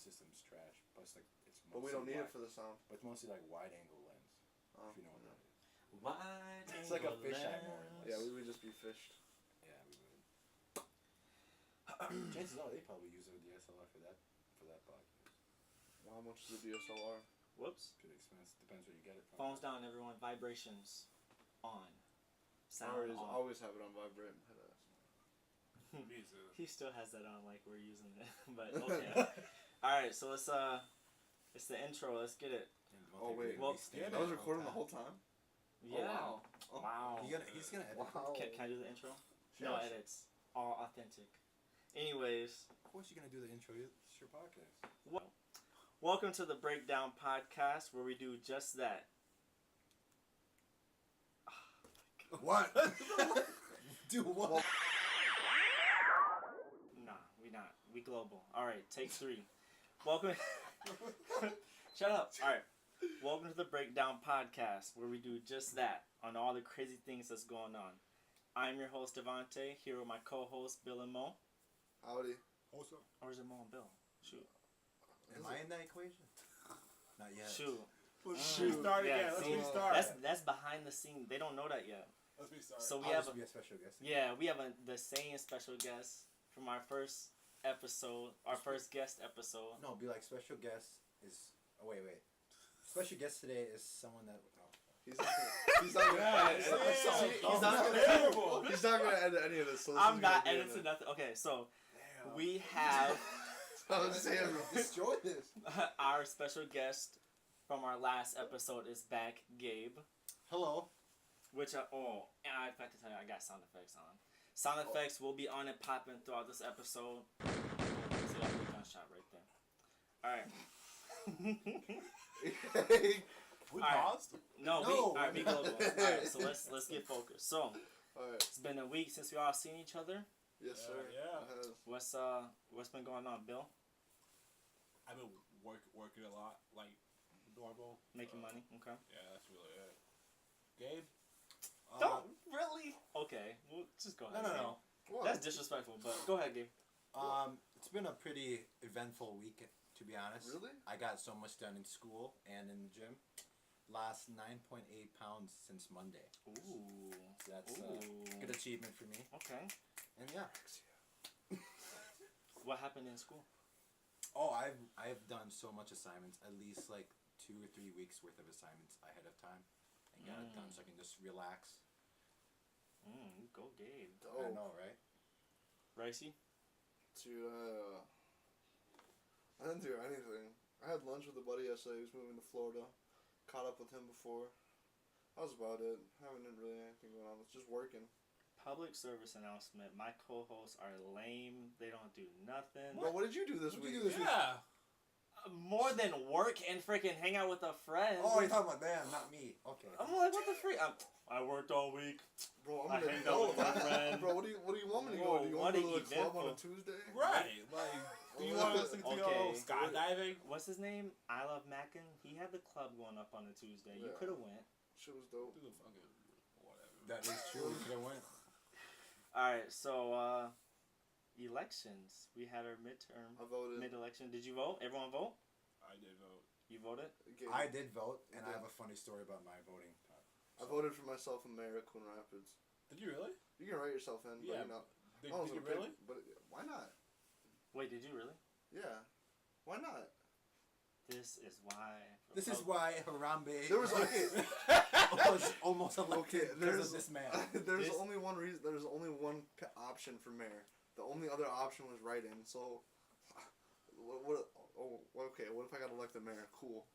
system's trash. Plus, like it's. But we don't need it for the sound. But it's mostly like wide angle lens. If you know what that is. Wide It's like a fisheye lens. more. Yeah, we would just be fished. Yeah, we would. Chances are they probably use a DSLR for that podcast. Well, how much is a DSLR? Whoops. Pretty expensive. Depends where you get it from. Phones down, everyone. Vibrations on. Sound on. Always have it on vibrate. He still has that on like we're using it. But okay. Alright, so let's it's the intro, let's get it. Oh wait, well, that was recording the whole time? Yeah. Oh, wow. He's gonna edit. Wow. Can I do the intro? Yes. No edits. All authentic. Anyways. Of course you're gonna do the intro. It's your podcast. Welcome to the Breakdown Podcast, where we do just that. What? Do what? Nah, we not. We global. Alright, take 3. Welcome. Shut up. Alright. Welcome to the Breakdown Podcast, where we do just that on all the crazy things that's going on. I'm your host, Davonte, here with my co-hosts, Bill and Mo. Howdy. Also. Or is it Mo and Bill? Shoot. Am I in that equation? Not yet. Shoot. Let's restart again. Let's restart. That's behind the scene. They don't know that yet. Let's restart. So we I'll have just be a special guest. Yeah, we have the same special guest from our first episode, our first guest episode. No, be like special guest is. Oh wait. Special guest today is someone that. Oh. He's not gonna edit any of this. So I'm not editing nothing. Okay, so we have destroy this. our special guest from our last episode is back, Gabe. Hello. Which I forgot to tell you, I got sound effects on. Sound effects will be on and popping throughout this episode. See that gunshot right there. Alright. We paused? No. Alright, be global. Alright, so let's get focused. So, Alright. it's been a week since we all seen each other. Yes, sir. Yeah. What's been going on, Bill? I've been working a lot, like normal. Making money, okay. Yeah, that's really it. Gabe? Don't really? Okay, well, just go ahead. No. What? That's disrespectful, but go ahead, Gabe. It's been a pretty eventful week, to be honest. Really? I got so much done in school and in the gym. Lost 9.8 pounds since Monday. Ooh. So that's a good achievement for me. Okay. And yeah. What happened in school? Oh, I've done so much assignments, at least like 2 or 3 weeks worth of assignments ahead of time. And got it done so I can just relax. Go Gabe. I know, right? Ricey? I didn't do anything. I had lunch with a buddy yesterday. He was moving to Florida. Caught up with him before. That was about it. Haven't really anything going on. It's just working. Public service announcement. My co-hosts are lame. They don't do nothing. Bro, what did you do this week? Yeah. More than work and freaking hang out with a friend. Oh, you're talking about them, not me. Okay. I'm like, what the freak? I worked all week. Bro, I hanged out with my friend. Bro, what do you want me to Whoa, go? Do you what want to go an to the club on a eventful- Tuesday? Right. Like, do you want us to go skydiving? What's his name? I Love Mackin. He had the club going up on a Tuesday. You Yeah. could have went. Shit was dope. Do the fucking whatever. That is true. We could have went. Alright, so, elections. We had our midterm. I voted. Mid-election. Did you vote? Everyone vote? I did vote. You voted? I did vote, and I have a funny story about my voting. I voted for myself in Mayor of Coon Rapids. Did you really? You can write yourself in, Yeah. but you know. Did I was you gonna really? pick- But why not? Wait, did you really? Yeah. Why not? This is why. This is why Harambe There was was almost elected because of this man. There's only one reason. There's only one option for mayor. The only other option was write-in. So, okay. What if I got elected mayor? Cool.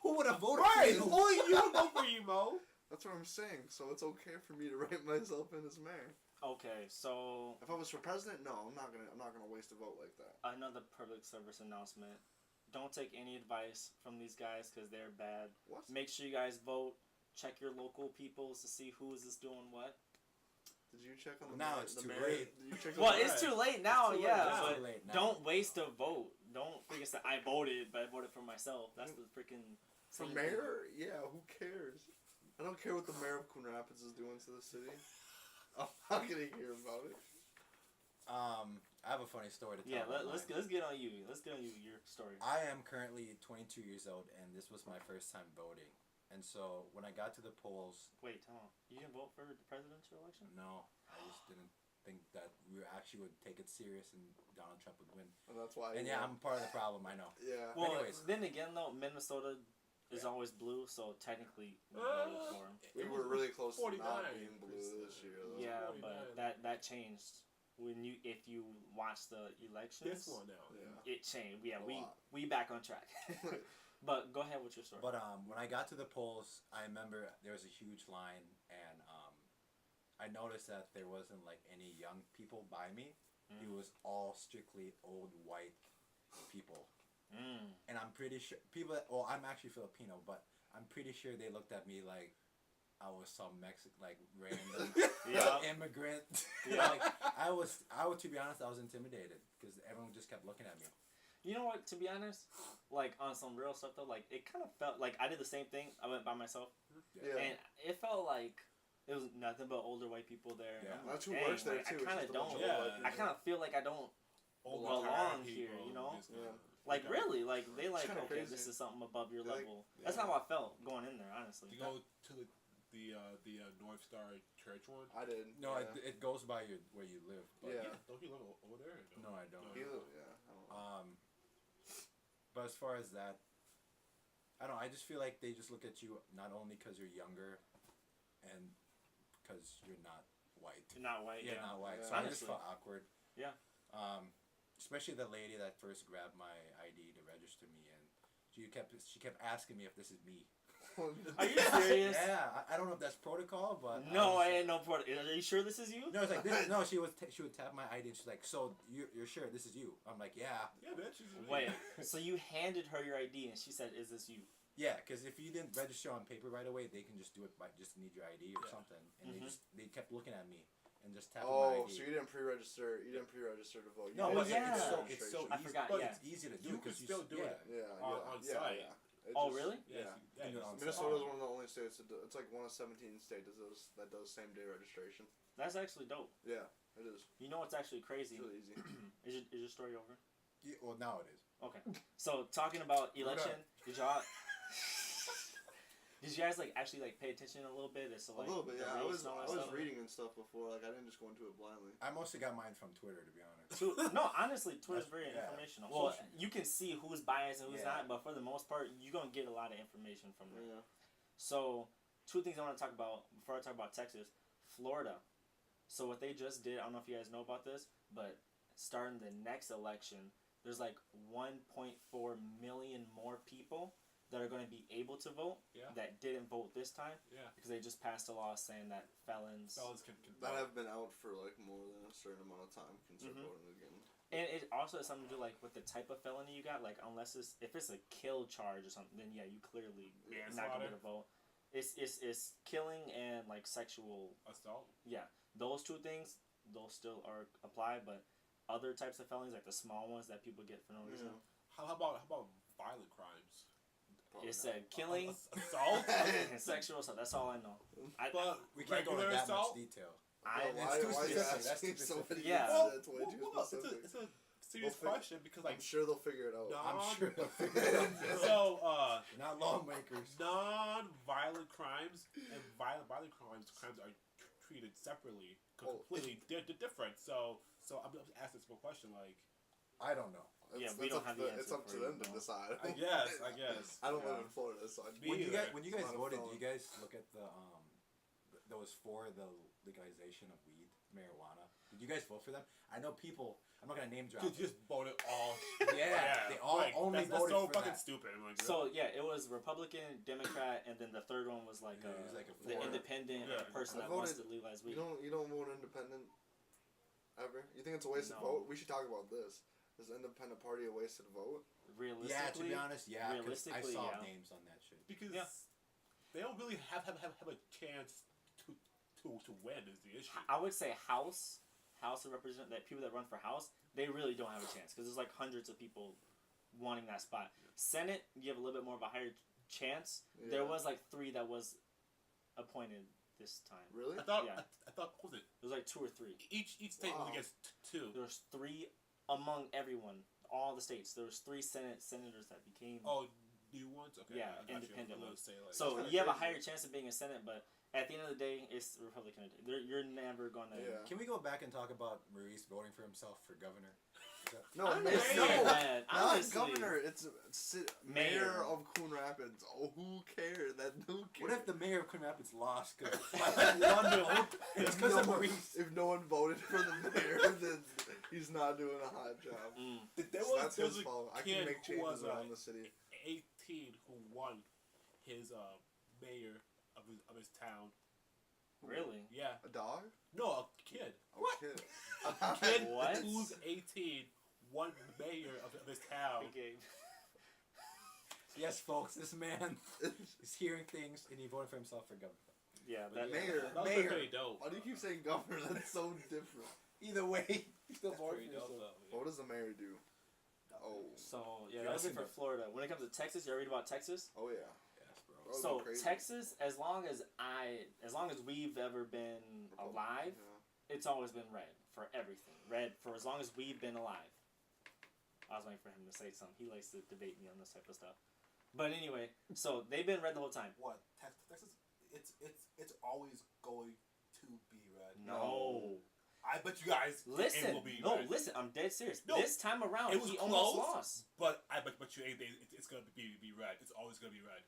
Who would have voted Right. for you? Only you vote for you, Mo. That's what I'm saying. So it's okay for me to write myself in as mayor. Okay, so If I was for president, no, I'm not gonna waste a vote like that. another public service announcement. Don't take any advice from these guys because they're bad. What? Make sure you guys vote. Check your local peoples to see who is doing what. Did you check on the Now mayor? it's the too mayor? late. Did you check Well, on the it's too late now, It's too late yeah. now. But Too late now. don't waste a vote. Don't freaking say I voted, but I voted for myself. That's the freaking. For same mayor? Yeah, who cares? I don't care what the mayor of Coon Rapids is doing to the city. I'm not gonna hear about it. I have a funny story to tell. Yeah, about let's mine. get on you. Let's get on you. Your story. I am currently 22 years old, and this was my first time voting. And so when I got to the polls, Wait, tell me. You didn't vote for the presidential election? no, I just didn't think that we actually would take it serious and Donald Trump would win. And that's why. And yeah, I'm part of the problem. I know. Yeah. Well, anyways. then again, though, Minnesota is Yeah. always blue, so technically we voted for him. We were really close to 49%. not being blue this year. Though. Yeah, 49. but that changed when if you watch the elections. This one now. Yeah. It changed. Yeah, A lot. we back on track. But go ahead with your story. But when I got to the polls, I remember there was a huge line, and I noticed that there wasn't like any young people by me. It was all strictly old white people. And I'm pretty sure people. Well, I'm actually Filipino, but I'm pretty sure they looked at me like I was some Mexican, like random Yeah. immigrant. Yeah. Like I was. To be honest, I was intimidated because everyone just kept looking at me. You know what? To be honest, like on some real stuff though, like it kind of felt like I did the same thing. I went by myself, Yeah. and it felt like it was nothing but older white people there. Yeah. I'm like, That's who dang, works there like, too. I kind of don't. Yeah. I kind of feel like I don't. Old Belong retired here, people, you know? just kinda- Like Okay. really, like they like kinda okay, crazy. this is something above your Like, level. That's yeah. how I felt going in there, honestly. You go to the North Star Church one. I did. No, yeah. it goes by where you live. But Yeah. Don't you live over there? No, I don't. He lived- yeah. I don't know. But as far as that, I don't know. I just feel like they just look at you not only because you're younger, and because you're not white. You're not white. Yeah, Yeah. not white. Yeah. So I just Honestly. felt awkward. Yeah. Especially the lady that first grabbed my ID to register me, and she kept asking me if this is me. Are you serious? Yeah, I don't know if that's protocol, but No, was I just ain't no part. Are you sure this is you? like, no, it's like this. No, she would tap my ID, and she's like, "So you're sure this is you?" I'm like, "Yeah, Yeah, bitch. it's- Wait. So you handed her your ID and she said, "Is this you?" yeah." Because if you didn't register on paper right away, they can just do it by just need your ID or Yeah. something, and Mhm. they kept looking at me and just tapping my Oh, ID. so you didn't pre-register. You didn't pre-register to vote. You No, did but it yeah. at it's so registration. I easy. forgot, But yeah. it's easy to do You because can still do yeah. it. Yeah. On yeah, site. Yeah. It Oh, just- really? Yes, Yeah. You can do it on Minnesota is one of the only states that it's like one of 17 states that does same day registration. That's actually dope. Yeah, it is. You know what's actually crazy? It's really easy. Is your story over? Yeah, well, now it is. Okay. So talking about election, did y'all? Did you guys like actually like pay attention a little bit as to like a little bit, the yeah. I race was and all I that was stuff? reading and stuff before. Like I didn't just go into it blindly. I mostly got mine from Twitter, to be honest. No, honestly, Twitter's very Yeah. informational. Well, Social media. you can see who's biased and who's Yeah. not, but for the most part, you're gonna get a lot of information from there. Yeah. So, two things I want to talk about before I talk about Texas, Florida. So what they just did, I don't know if you guys know about this, but starting the next election, there's like 1.4 million more people that are going to be able to vote Yeah. that didn't vote this time Yeah. because they just passed a law saying that felons. Fellas can That have been out for like more than a certain amount of time can start Mhm. voting again. And it also has something to do like with the type of felony you got. Like unless if it's a kill charge or something, then yeah, you clearly not gonna get a vote. It's killing and like sexual. assault. Yeah, those two things those still are apply, but other types of felonies like the small ones that people get for no reason. Yeah. How about violent crimes? Probably It not. said killing Assault. and sexual assault. That's all I know. But We can't go into regular that assault. much detail. I Well, it's too why are you specific. That's asking too so many specific. Yeah. questions? That's way too Well, specific. it's a serious We'll question because like I'm sure they'll figure it out. No. I'm sure they'll figure it out. so Not lawmakers. non-violent crimes and violent crimes are treated separately, Oh. completely different. So I'm just asking this question like I don't know. Yeah, It's we don't up have to the It's answer up for to you, them to no. decide. I guess I don't live Yeah. in Florida, so I Me When you guys either. when you guys It's not a voted, do felon. you guys look at those for the legalization of weed, marijuana? Did you guys vote for them? I know people. I'm not gonna name drop. you just voted all. Yeah, they all like, only that's voted so for fucking that. stupid. I'm like, So yeah, it was Republican, Democrat, and then the third one was like, Yeah, it was like a the four. independent Yeah. person I that wants to voted- legalize weed. You don't vote independent ever. You think it's a wasted No. vote? We should talk about this. Is the independent party a wasted vote? Realistically, Yeah, to be honest, yeah. 'Cause I realistically, saw yeah. names on that shit. because Yeah. they don't really have a chance to win is the issue. I would say House of Representatives, that people that run for House, they really don't have a chance because there's like hundreds of people wanting that spot. Senate, you have a little bit more of a higher chance. There Yeah. was like 3 that was appointed this time. Really? I thought. Yeah. I thought. What was it? It was like 2 or 3. Each state Wow. only gets two. There was 3 among everyone, all the states. There was 3 senators that became. Oh, new ones. Okay. Yeah, I got you. independent I was ones. gonna say, like, So That's kinda you have a crazy. higher chance of being a Senate, but at the end of the day, it's Republican. You're never gonna. Yeah. Can we go back and talk about Maurice voting for himself for governor? No, Honestly, no, man, not honestly. governor. It's mayor Mayor. of Coon Rapids. Oh, who cares? Who cares? What if the mayor of Coon Rapids lost because one vote? It's because of Maurice. If no one voted for the mayor, then he's not doing a hot job. Mm. There So was that's there his was a fault. I kid can make who changes was around the city. 18 who won his mayor of his town. Really? Yeah. A dog? No, a kid. Oh, kid. Kid What? who's 18 won mayor of his town. Okay. Yes, folks, this man is hearing things and he voted for himself for governor. Yeah, But that yeah. Mayor. That was Mayor. pretty dope. Why do you keep saying governor? That's so different. Either way, he still That's voted pretty for dope himself. though. What does the mayor do? Oh. So yeah, You that was guys it for seen Florida. When it comes to Texas, you ever read about Texas? Oh, yeah. Yes, bro. That would So be crazy. Texas, as long as we've ever been alive, Yeah. it's always been red for everything. Red for as long as we've been alive. I was waiting for him to say something. He likes to debate me on this type of stuff. But anyway, so they've been red the whole time. What? Texas? It's always going to be red. No. I bet you guys it Listen. will be No, red. listen. I'm dead serious. No, This time around, it was he almost close. lost. But I bet you anything it's gonna be red. It's always gonna be red.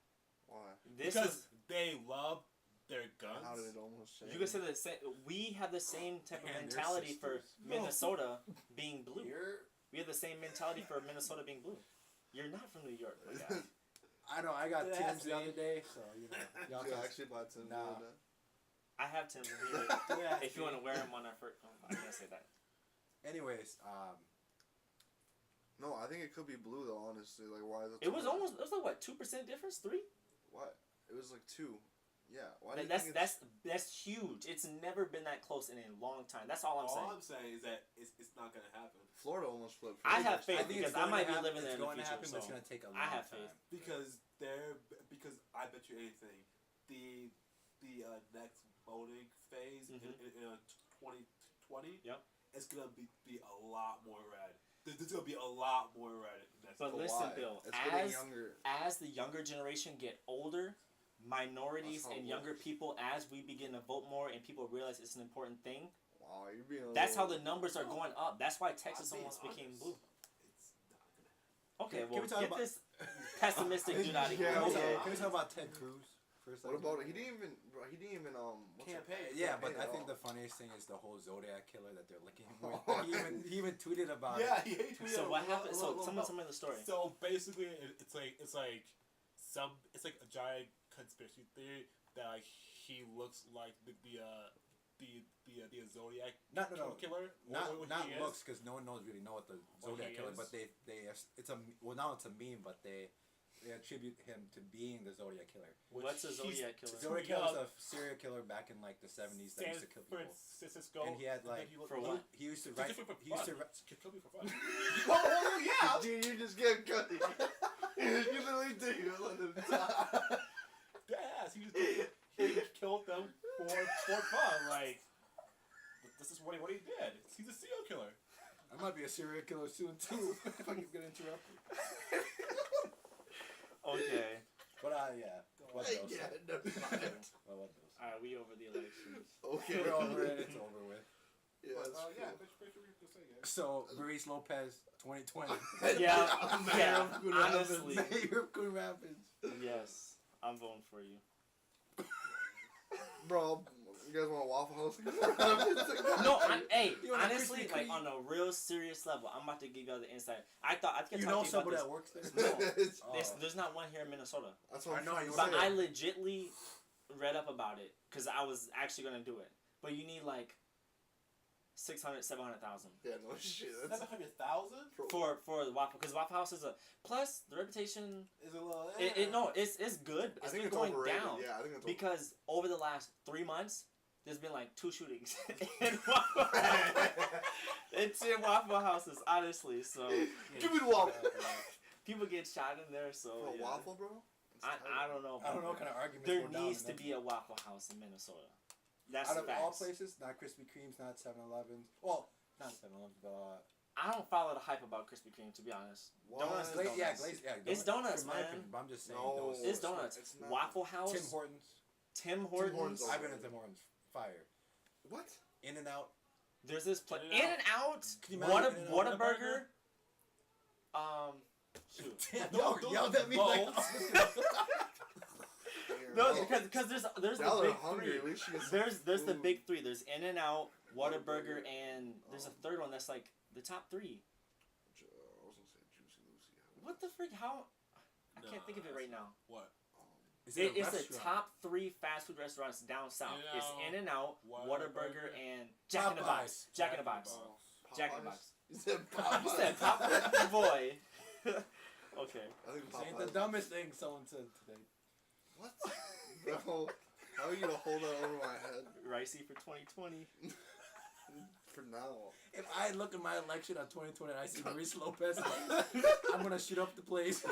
Why? This because is. they love their guns. How did it almost change? You can say the same. We have the same type of Man, they're mentality for sisters. Minnesota being blue. You're, We have the same mentality for Minnesota being blue. You're not from New York, my guy. I know, I got It Tim's has the to other be. day, so, you know. Y'all You can actually bought some Nah. I have Tim's here. Yeah, If you want to wear them on our first, I'm gonna say that. Anyways, No, I think it could be blue though. Honestly, like why is it? It was like what 2% difference, 3. What? It was like 2. Yeah. Why do you That's think it's... that's huge. It's never been that close in a long time. That's all I'm saying. All I'm saying is that it's not gonna happen Florida almost flipped. I have faith I think because it's I going might to be happen, living there it's in the going to future. happen, So but it's going to take a long I have time. faith. because I bet you anything the next voting phase Mhm. in 2020 Yep. it's gonna be a lot more red. There's gonna be a lot more red. Next But But listen, why? Bill, It's getting as younger. as the younger generation get older, minorities That's how it and younger works. people, as we begin to vote more and people realize it's an important thing, Wow, you're being. A that's how the little... numbers are going up. That's why Texas I'm being almost became honest. blue. It's not gonna Okay, Can well, we talk get about- this pessimistic dude out of here. Yeah, Can we, okay. talk, can we talk about Ted Cruz for a What second? about it? He didn't even. Bro, he didn't even. What's it- Campaign. Yeah, but campaign I at think all. the funniest thing is the whole Zodiac killer that they're licking him with. he even tweeted about it. Yeah, he tweeted So what happened? So look, someone tell me the story. So basically, it's like a giant conspiracy theory that like he looks like the Zodiac No. killer. Not he is. looks, because no one really know what the Zodiac he killer. is. But now it's a meme, but they attribute him to being the Zodiac killer. Which What's a he's Zodiac killer? Zodiac young. killer was a serial killer back in like the 70s that San used to kill people. Francisco. And he had like For what? he used to write. He used to write. Kill me for fun. Oh yeah, dude, you just get cut. You literally do. You let him talk. Yes, he killed them for fun. Like this is what he did. He's a serial killer. I might be a serial killer soon too. If I can get interrupted. Okay. But yeah. What else? Yeah, never mind. Well, what else? Alright, we over the elections. Okay. We're over it. It's over with. Yeah, But, that's yeah, true. pretty sure we can say it. So Maurice Lopez, 2020. Yeah, Mayor yeah, of Coon Rapids. honestly. Mayor of Coon Rapids. Yes, I'm voting for you. Bro, you guys want a Waffle House? No, hey, You want a honestly, Krispy like Kreme? on a real serious level, I'm about to give y'all the insight. I think I You talked know to you somebody about that works there? this. No, It's- Oh. there's not one here in Minnesota. That's what I I'm know, trying you to But say. I legitly read up about it because I was actually gonna do it. But you need like 600, 700,000 Yeah, no shit. That's 700,000 for the Waffle, because Waffle House is a plus the reputation. is a little. It's good. I It's think been it's going overrated. down Yeah, I think it's because over the last 3 months, there's been like 2 shootings in Waffle Houses, honestly. So Give me the waffle. people get shot in there. So For a yeah. waffle, bro? I don't know. I don't know what kind of arguments There go down needs in to that. be a Waffle House in Minnesota. That's out of all facts. places, not Krispy Kremes, not 7-Elevens. Well, not 7-Elevens, but I don't follow the hype about Krispy Kreme, to be honest. What? Donuts is Glaze, donuts. yeah, Glaze, yeah. It's donuts, in my man. opinion, but I'm just saying No. those. It's It's not- donuts. it's not. Waffle House. Tim Hortons. Tim Hortons. Hortons I've been at Tim Hortons. Fire. What? In and Out. There's this place. In-N-Out. In-N-Out. Can you imagine In-N-Out? Whataburger. Shoot. Y'all yelled at me like. No, because there's the Y'all are big hungry. three. At least you get some There's the food. big three. There's In-N-Out, Whataburger, Whataburger. and there's a third one that's like the top three. I was gonna say Juicy Lucy. What the frick? How? I can't think of it right now. What? Is it a It's the restaurant? top three fast food restaurants down south. It's In-N-Out, Whataburger, and Jack in the Box. Popeyes. Jack in the Box. Oh, Jack in the Popeyes? Box. You said You Popeyes. said Popeyes, boy. Okay. I think This ain't Popeyes. the dumbest thing someone said today. What? Bro, how are you gonna hold that over my head? Ricey for 2020. For now. If I look at my election on 2020 and I see Maurice Lopez, I'm gonna shoot up the place.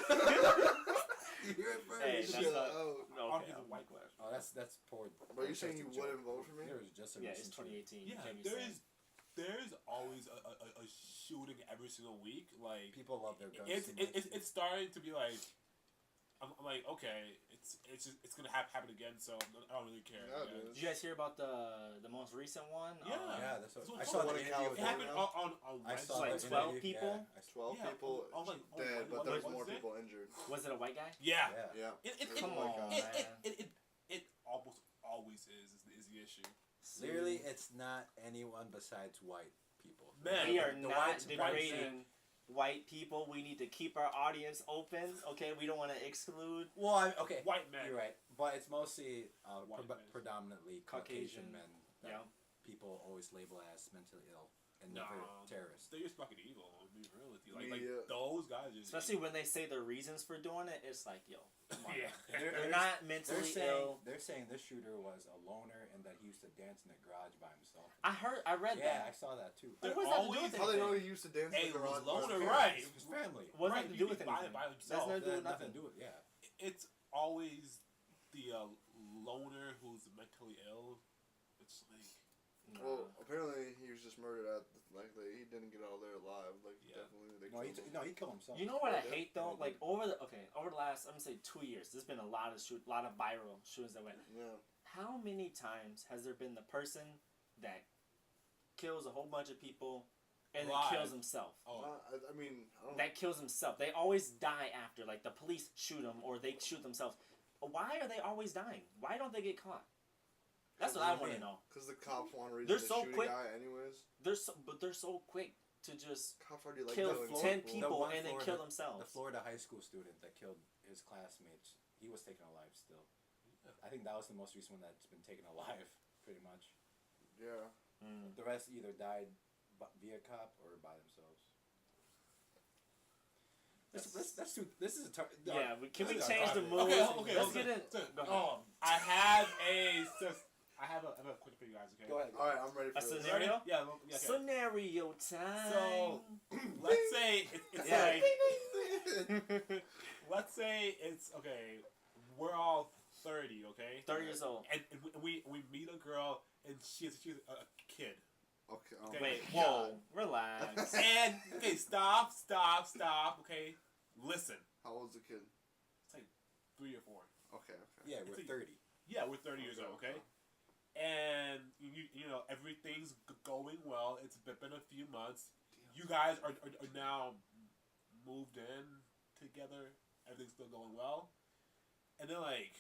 You hear it first. Hey, Chill that's not- out. I'll Okay. give it white glass. Oh, that's poor. But you're saying you joke. wouldn't vote for me? There was just a Yeah, it's recent tweet. 2018. You Yeah, can't be saying. there's always a shooting every single week. Like People love their guns. it's too much. it's starting to be like I'm like okay, it's gonna happen again. So I don't really care. Yeah, yeah. dude. Did you guys hear about the most recent one? Yeah. Yeah, that's what So I it's saw. one The in interview. It happened on I Wednesday. saw like the 12 interview, people? Yeah, I saw- 12 Yeah, people dead, but there's more Wednesday? people injured. Was it a white guy? Yeah. yeah. Yeah. It, Come There's a white on, guy. man. it almost always is the issue. Clearly, it's not anyone besides white people. Man, We are The not whites- degrading white people. We need to keep our audience open. Okay, we don't want to exclude. Well, okay, White men. you're right, but it's mostly White men. predominantly Caucasian, Caucasian men that yeah. people always label as mentally ill and No, never terrorists. they're just fucking evil. I'll be real with you. Like Yeah. those guys just Especially when they say the reasons for doing it, it's like, yo, come on. Yeah. They're not mentally ill. They're saying this shooter was a loner and that he used to dance in the garage by himself. I read Yeah, I that. saw that too. They're What does that have to do always- with How they know anything? he used to dance Hey, in the garage? loner, by his right. parents? His family. What does Right, that you do can with buy anything? it by That's himself. nothing to do with Nothing nothing. to do with yeah. It's always the loner who's mentally ill. It's like Nah. Well, apparently he was just murdered at he didn't get out of there alive. Like Yeah. definitely they No, killed him. he killed himself. You know what I Yeah. hate though? Yeah, Like over the last I'm gonna say 2 years, there's been a lot of viral shootings that went. Yeah. How many times has there been the person that kills a whole bunch of people and then Live. kills himself? oh I mean, I don't. That kills himself. They always die after. Like the police shoot them or they shoot themselves. Why are they always dying? Why don't they get caught? That's what I want to know. Because the cops want a reason They're to so shoot quick. a guy anyways. They're so quick to just Cops already like kill killing 10 The people one and then Florida- kill The themselves. Florida high school student that killed his classmates, he was taken alive still. I think that was the most recent one that's been taken alive, pretty much. Yeah. Mm. The rest either died via cop or by themselves. This is a Yeah, can we this is change the topic. mood? Okay, Let's okay. get in. So, Go ahead. I have a quick for you guys. Okay. Go ahead. All right, I'm ready for A this. scenario? Yeah. Okay. Scenario time. So let's say it's Yeah. like let's say it's okay. We're all 30, okay? 30 years old. And we meet a girl and she's a kid. Okay. Okay. Wait, God. whoa, relax. And okay, stop. Okay, listen. How old's the kid? It's like 3 or 4. Okay. Yeah, we're It's a- 30. Yeah, we're 30 years old, okay? And you know everything's going well. It's been a few months. You guys are now moved in together. Everything's still going well. And then like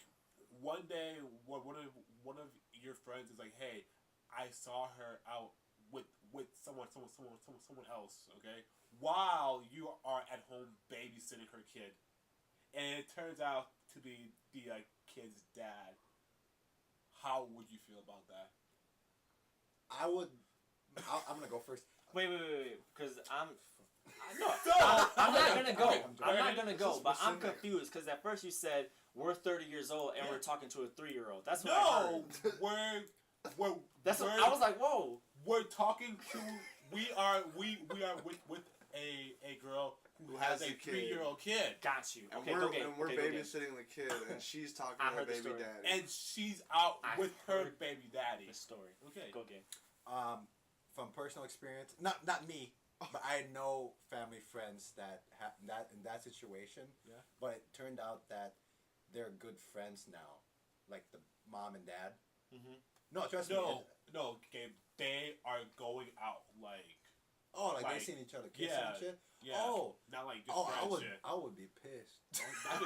one day, one of your friends is like, "Hey, I saw her out with someone else." Okay, while you are at home babysitting her kid, and it turns out to be the kid's dad. How would you feel about that? I'm gonna go first. Wait, because I'm Stop! I'm not gonna go. Okay, I'm not gonna This go. is But I'm specific. confused because at first you said we're 30 years old and Yeah. we're talking to a 3-year-old. That's what I No, heard. we're That's what we're- I was like. Whoa. We're talking to we are with a girl who has has a a kid. 3-year-old kid. Got you. And Okay, we're, go game. and we're Okay, go game. babysitting the kid, and she's talking I to her heard the baby story. daddy. And she's out I with her heard baby daddy. The story. Okay. Go game. From personal experience, not me, but I know family friends that have that in that situation. Yeah. But it turned out that they're good friends now, like the mom and dad. Mm-hmm. No, trust me. No, Gabe. They are going out like. Oh, like Like, they seen each other kiss yeah. and shit. Yeah. Oh, Not like just I friend would, shit. I would be pissed. That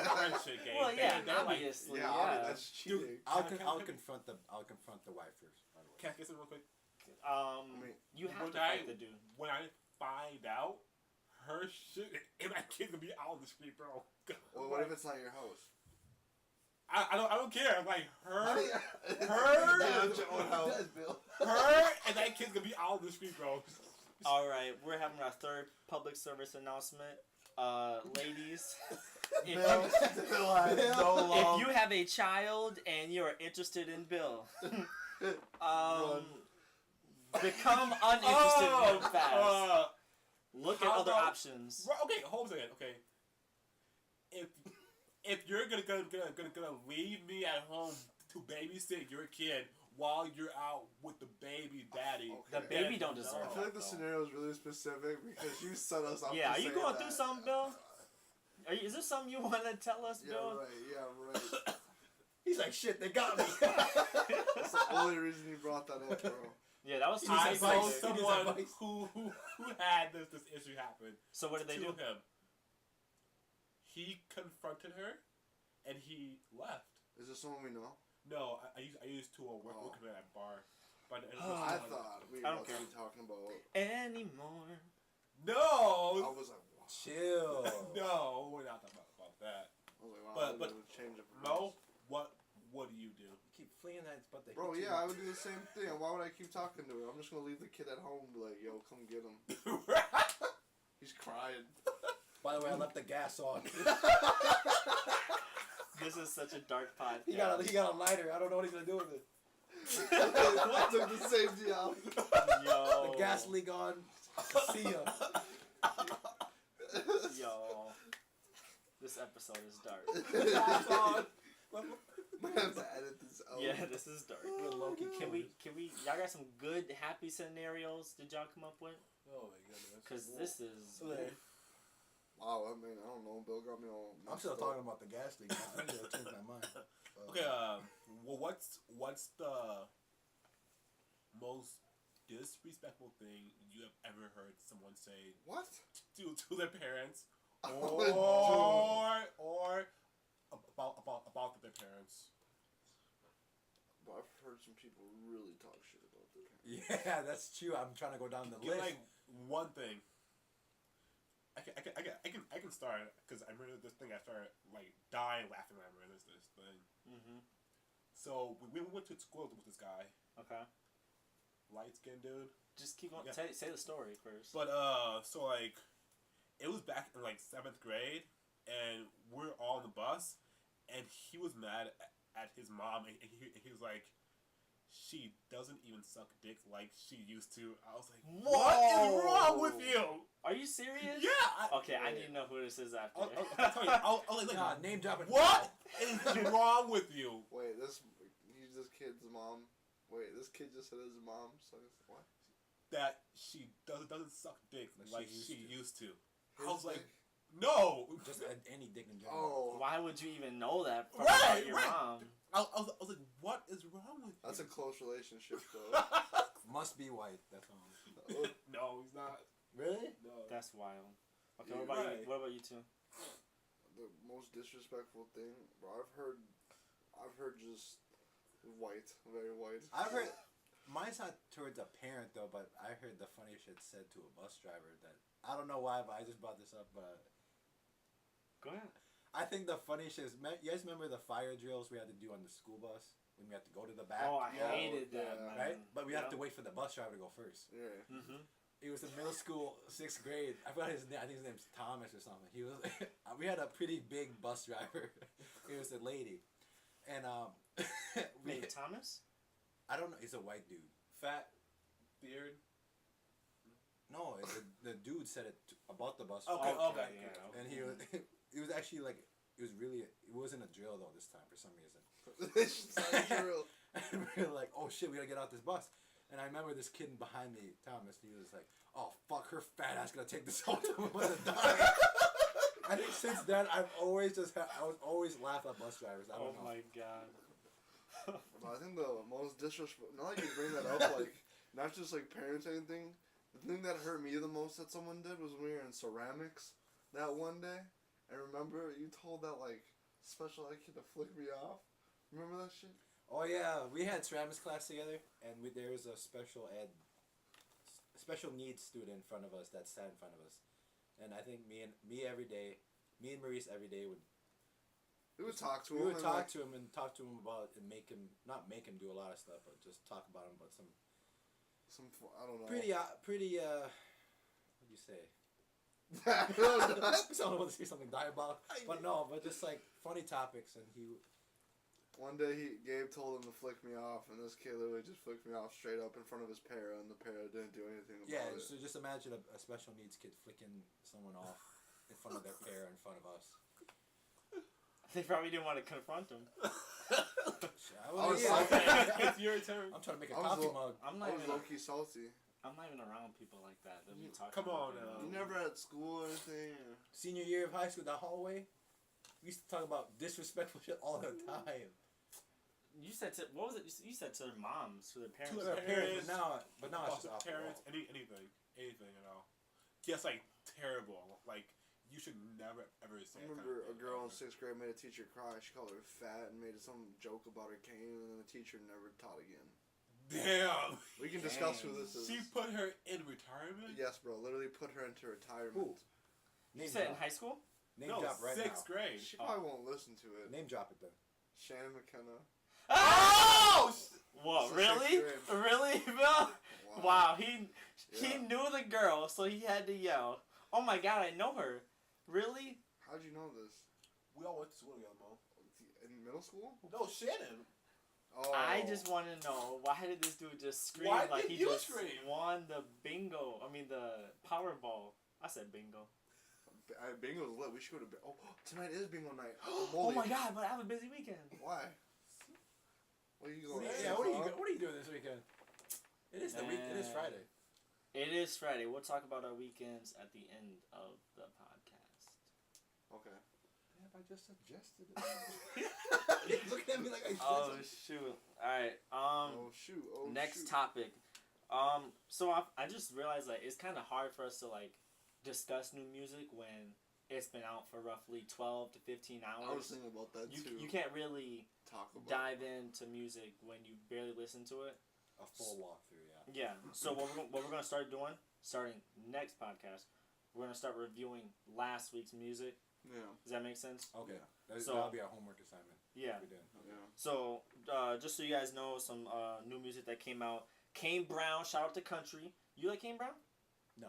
is friend shit, Gabe. Well, yeah, They're like. obviously, yeah, yeah. that's cheating. Dude, I'll Can I confront the wife first. By the way. Can I get some real quick? mean, You have when to fight the dude. When I find out, her shit and my kid gonna be out on the street, bro. well, what if it's not your house? I don't care. Like her Yeah, it's your own house. her and that kid's gonna be out on the street, bro. All right, we're having our third public service announcement. Ladies, if Bill, you, Bill has no if you have a child and you're interested in Bill, become uninterested real fast. Look at how other about- options. Right, okay, hold on a second. Okay, if you're gonna leave me at home to babysit your kid while you're out with the baby daddy, The Okay. baby don't No. deserve I feel like that, the though. scenario is really specific because you set us up. Yeah, to are you say going that. through something, Bill? Is there something you want to tell us, Yeah, Bill? right. Yeah, right. He's like, shit, they got me. That's the only reason you brought that up, bro. Yeah, that was I He's know advice. specific. He someone needs advice. who had this issue happen So what did they to do? him. He confronted her, and he left. Is this someone we know? No, I used to work Oh. with him at bar, but it was I someone- thought we I were don't about to care. be talking about. Anymore. I no, was like, wow. Chill. no, we're not talking about that. I was like, wow. But- that would change it. Mo, what do you do? Keep fleeing that, but they Bro, hit you. yeah, I would do the same thing. Why would I keep talking to her? I'm just gonna leave the kid at home and be like, yo, come get him. He's crying. By the way, I left the gas on. This is such a dark podcast. he got a lighter. I don't know what he's gonna do with it. I took the safety out. Yo. The gas leak on. See ya. Yo. This episode is dark. Gas on. Might have to edit this out. Yeah, this is dark. Good low-key Can we, y'all got some good, happy scenarios did y'all come up with? Oh my goodness. Because this is... Wow, I mean, I don't know. Bill got me all. I'm still talking about the gas leak. I'm gonna change my mind. Okay, well, what's the most disrespectful thing you have ever heard someone say What? to their parents, Oh, or about their parents? But I've heard some people really talk shit about their parents. Yeah, that's true. I'm trying to go down the Give list. like one thing. I can start because I remember this thing. I started like dying laughing when I remember this thing. Mm-hmm. So we went to school with this guy, Okay. light skinned dude. Just keep on. Yeah. Say the story first. But so like, it was back in like 7th grade, and we're all on the bus, and he was mad at his mom, and he was like, she doesn't even suck dick like she used to. I was like, what is wrong with you? Are you serious? Yeah. Okay, I need to know who this is after. I'll tell you. I'll like, Nah, name dropping. what is wrong with you? Wait, this kid's mom. Wait, this kid just said his mom. So what? That she doesn't suck dick Like like she she used to. His I was like, dick? no. Just any dick in general. Oh, Why would you even know that from Right, your right. mom? I was like, what is wrong with that's a you? close relationship though. Must be white. That's all. No, he's not. Really? No. That's wild. Okay, Yeah, what about right. you? What about you two? The most disrespectful thing, bro. I've heard just white, very white. I've heard. Mine's not towards a parent though, but I heard the funny shit said to a bus driver that I don't know why, but I just brought this up. But Go ahead. I think the funny shit is, you guys remember the fire drills we had to do on the school bus when we had to go to the back, Oh, I Yeah, hated that, yeah. man. right? But we Yeah. have to wait for the bus driver to go first. Yeah. Mm-hmm. He was in middle school, 6th grade. I forgot his name. I think his name's Thomas or something. He was. We had a pretty big bus driver. He was a lady, and we. Wait, Thomas? I don't know. He's a white dude. Fat beard. No, the dude said it about the bus. Okay, driver. okay. Yeah. And he was, it was actually like, it wasn't a drill though this time for some reason. It's not true. And we were like, oh shit, we gotta get out this bus. And I remember this kid behind me, Thomas, he was like, oh fuck, her fat ass gonna take this whole time with a die. I think since then, I was always laugh at bus drivers. I don't know. my god. I think the most disrespectful. Now that you bring that up, like not just like parents or anything. The thing that hurt me the most that someone did was when we were in ceramics that one day. And remember, you told that like special ed kid to flick me off. Remember that shit? Oh yeah, we had ceramics class together, and there was a special needs student in front of us that sat in front of us, and I think me and Maurice every day would. We would talk to him. We would and, talk like, to him and talk to him about and not make him do a lot of stuff, but just talk about him about some I don't know. pretty what do you say? I don't know. Someone wants to say something diabolical, but no, but just like funny topics, and he. One day Gabe told him to flick me off, and this kid literally just flicked me off straight up in front of his para, and the para didn't do anything about Yeah, it. so just imagine a special needs kid flicking someone off in front of their pair in front of us. They probably didn't want to confront him. It's your turn. I'm trying to make a I was coffee lo- mug. I'm I not was even. low-key salty. I'm not even around people like that. That be talking. Come about on their now. You mom. never at school or anything? Or... Senior year of high school, that hallway, we used to talk about disrespectful shit all the time. You said to what was it? You said to their moms, to their parents. To Their parents, parents, but now it's just off the parents, wall. anything at all. Just like terrible. Like you should never ever say. I remember a girl in 6th grade made a teacher cry. She called her fat and made some joke about her cane, and then the teacher never taught again. Damn. We can discuss who this is. She put her in retirement. Yes, bro. Literally put her into retirement. Who? You Name said in drop. high school? Name No, drop right 6th now. grade. She probably won't listen to it. Name drop it then. Shannon McKenna. Oh! What? This is Really? 6th grade. Really, Bill? Wow. He knew the girl, so he had to yell. Oh my god, I know her. Really? How'd you know this? We all went to school together, Mo. In middle school? No, Shannon. Oh. I just want to know, why did this dude just scream Why like did he you just scream? won the bingo? I mean, the Powerball. I said bingo. Bingo's lit. We should go to. Oh, tonight is bingo night. Oh my god, but I have a busy weekend. Why? What are you going? Yeah, what are you doing this weekend? It is the week. It is Friday. It is Friday. We'll talk about our weekends at the end of the podcast. Okay. Have I just suggested it? Look at me like I said Oh something. shoot! All right. Oh shoot. Oh Next shoot. topic. So I just realized like it's kind of hard for us to like discuss new music when it's been out for roughly 12 to 15 hours. I was thinking about that too. You can't really Talk about. dive into music when you barely listen to it. A full walkthrough, yeah. Yeah. So what we're gonna start doing, starting next podcast, we're gonna start reviewing last week's music. Yeah. Does that make sense? Okay, So- that'll be our homework assignment. Yeah. We did. Yeah. So just so you guys know, some new music that came out. Kane Brown, shout out to Country. You like Kane Brown? No.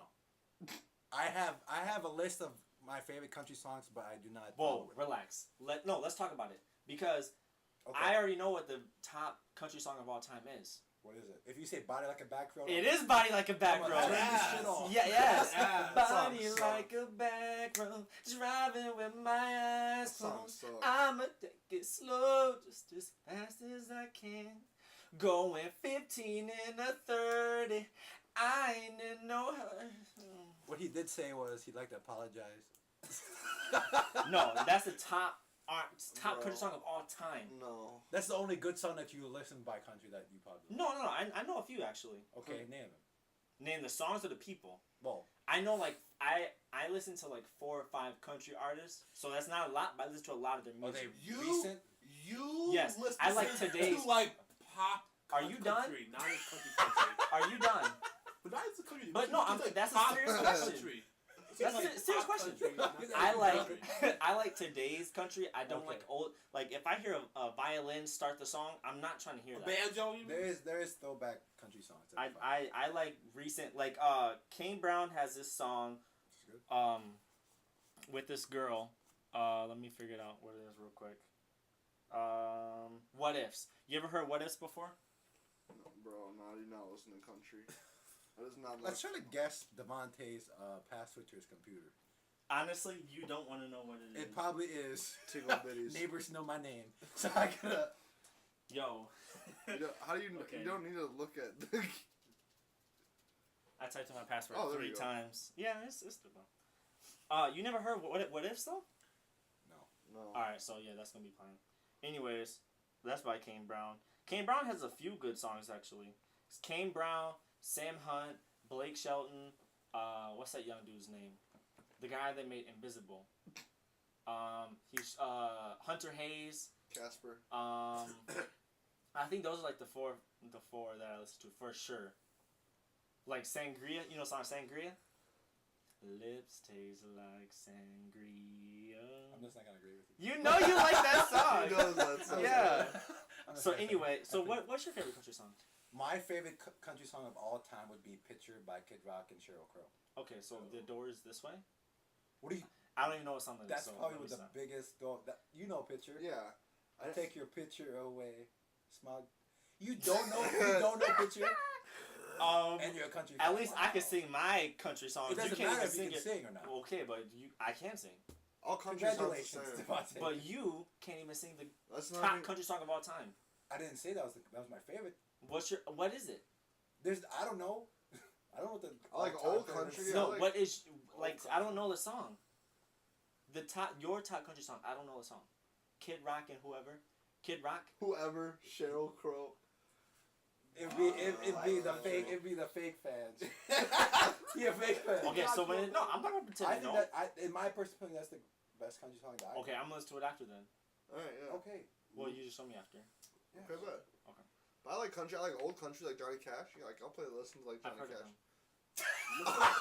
I have a list of my favorite country songs, but I do not. Whoa, follow it. relax. Let's talk about it because Okay. I already know what the top country song of all time is. What is it? If you say "Body Like a Back Road," It is Body Like a Back I'm Road. gonna turn this Yes. shit off. Yeah, yes. That song Body sucks. like a back road, driving with my eyes That song closed. sucks. I'ma take it slow, just as fast as I can. Going 15 in a 30. I ain't in no hurry. What he did say was he'd like to apologize. No, that's the top Bro. country song of all time. No. That's the only good song that you listen by country that you probably. No, I know a few actually. Okay, name them. Name the songs of the people. Well, I know like I listen to like 4 or 5 country artists, so that's not a lot, but I listen to a lot of their are music. they You recent? You Yes, listen I like to today's- like pop. Are you done? country, not as country. Are you done? But that is a country. But no, I'm- like that's a pop serious question. country. That's Like a serious pop question. country, not I like country. I like today's country. I don't Okay. like old. Like if I hear a violin start the song, I'm not trying to hear that. Banjo, you mean? There is throwback country songs. that are fun. I like recent like Kane Brown has this song It's good. with this girl. Let me figure it out what it is real quick. What Ifs. You ever heard What Ifs before? No, bro, no, I do not listen to country. That is not Let's much. try to guess Davonte's password to his computer. Honestly, you don't want to know what it is. It probably is. Tickle bitties. Neighbors know my name, so I gotta. Yo. How do you? Okay. You don't need to look at. I typed in my password Oh, there 3 you go. times. Yeah, it's good though. You never heard what ifs though? No. Alright, so yeah, that's gonna be playing. Anyways, that's by Kane Brown. Kane Brown has a few good songs actually. It's Kane Brown, Sam Hunt, Blake Shelton, what's that young dude's name? The guy that made Invisible. He's Hunter Hayes. Casper. I think those are like the four that I listen to for sure. Like Sangria, you know the song Sangria? Lips taste like sangria. I'm just not gonna agree with you. You know you like that song. He knows that song. Yeah. I'm just So gonna say- anyway, what's your favorite country song? My favorite country song of all time would be "Picture" by Kid Rock and Sheryl Crow. Okay, so The Doors This Way? What do you? I don't even know what song that That's is. So probably let me the stop. biggest. You know "Picture." Yeah. I take your picture away. Smile. You don't know. You don't know "Picture." And you're a country. At fan. least I can sing my country songs. It doesn't you can't matter even if you sing it. can sing or not. Okay, but I can sing. All country songs the Congratulations, same. Davonte. But you can't even sing the That's not. top Even, country song of all time. I didn't say that was my favorite. What is it? I don't know. I don't know what the. I like all-time old favorite country, is. yeah. No, like- what is like? I don't know the song. Your top country song. I don't know the song. Kid Rock and whoever. Kid Rock. Whoever. Sheryl Crow. It'd be the fake. It'd be the fake fans. Yeah, fake fans. Okay, so when I'm not gonna I pretend. think No. in my personal opinion, that's the best country song that I. Okay, I'm gonna listen to it after then. Alright, yeah. Okay. Well, you just show me after. Yeah. Okay, bet. Okay. But I like country. I like old country, like Johnny Cash. Like I'll play listen to like I've Johnny heard of Cash. them.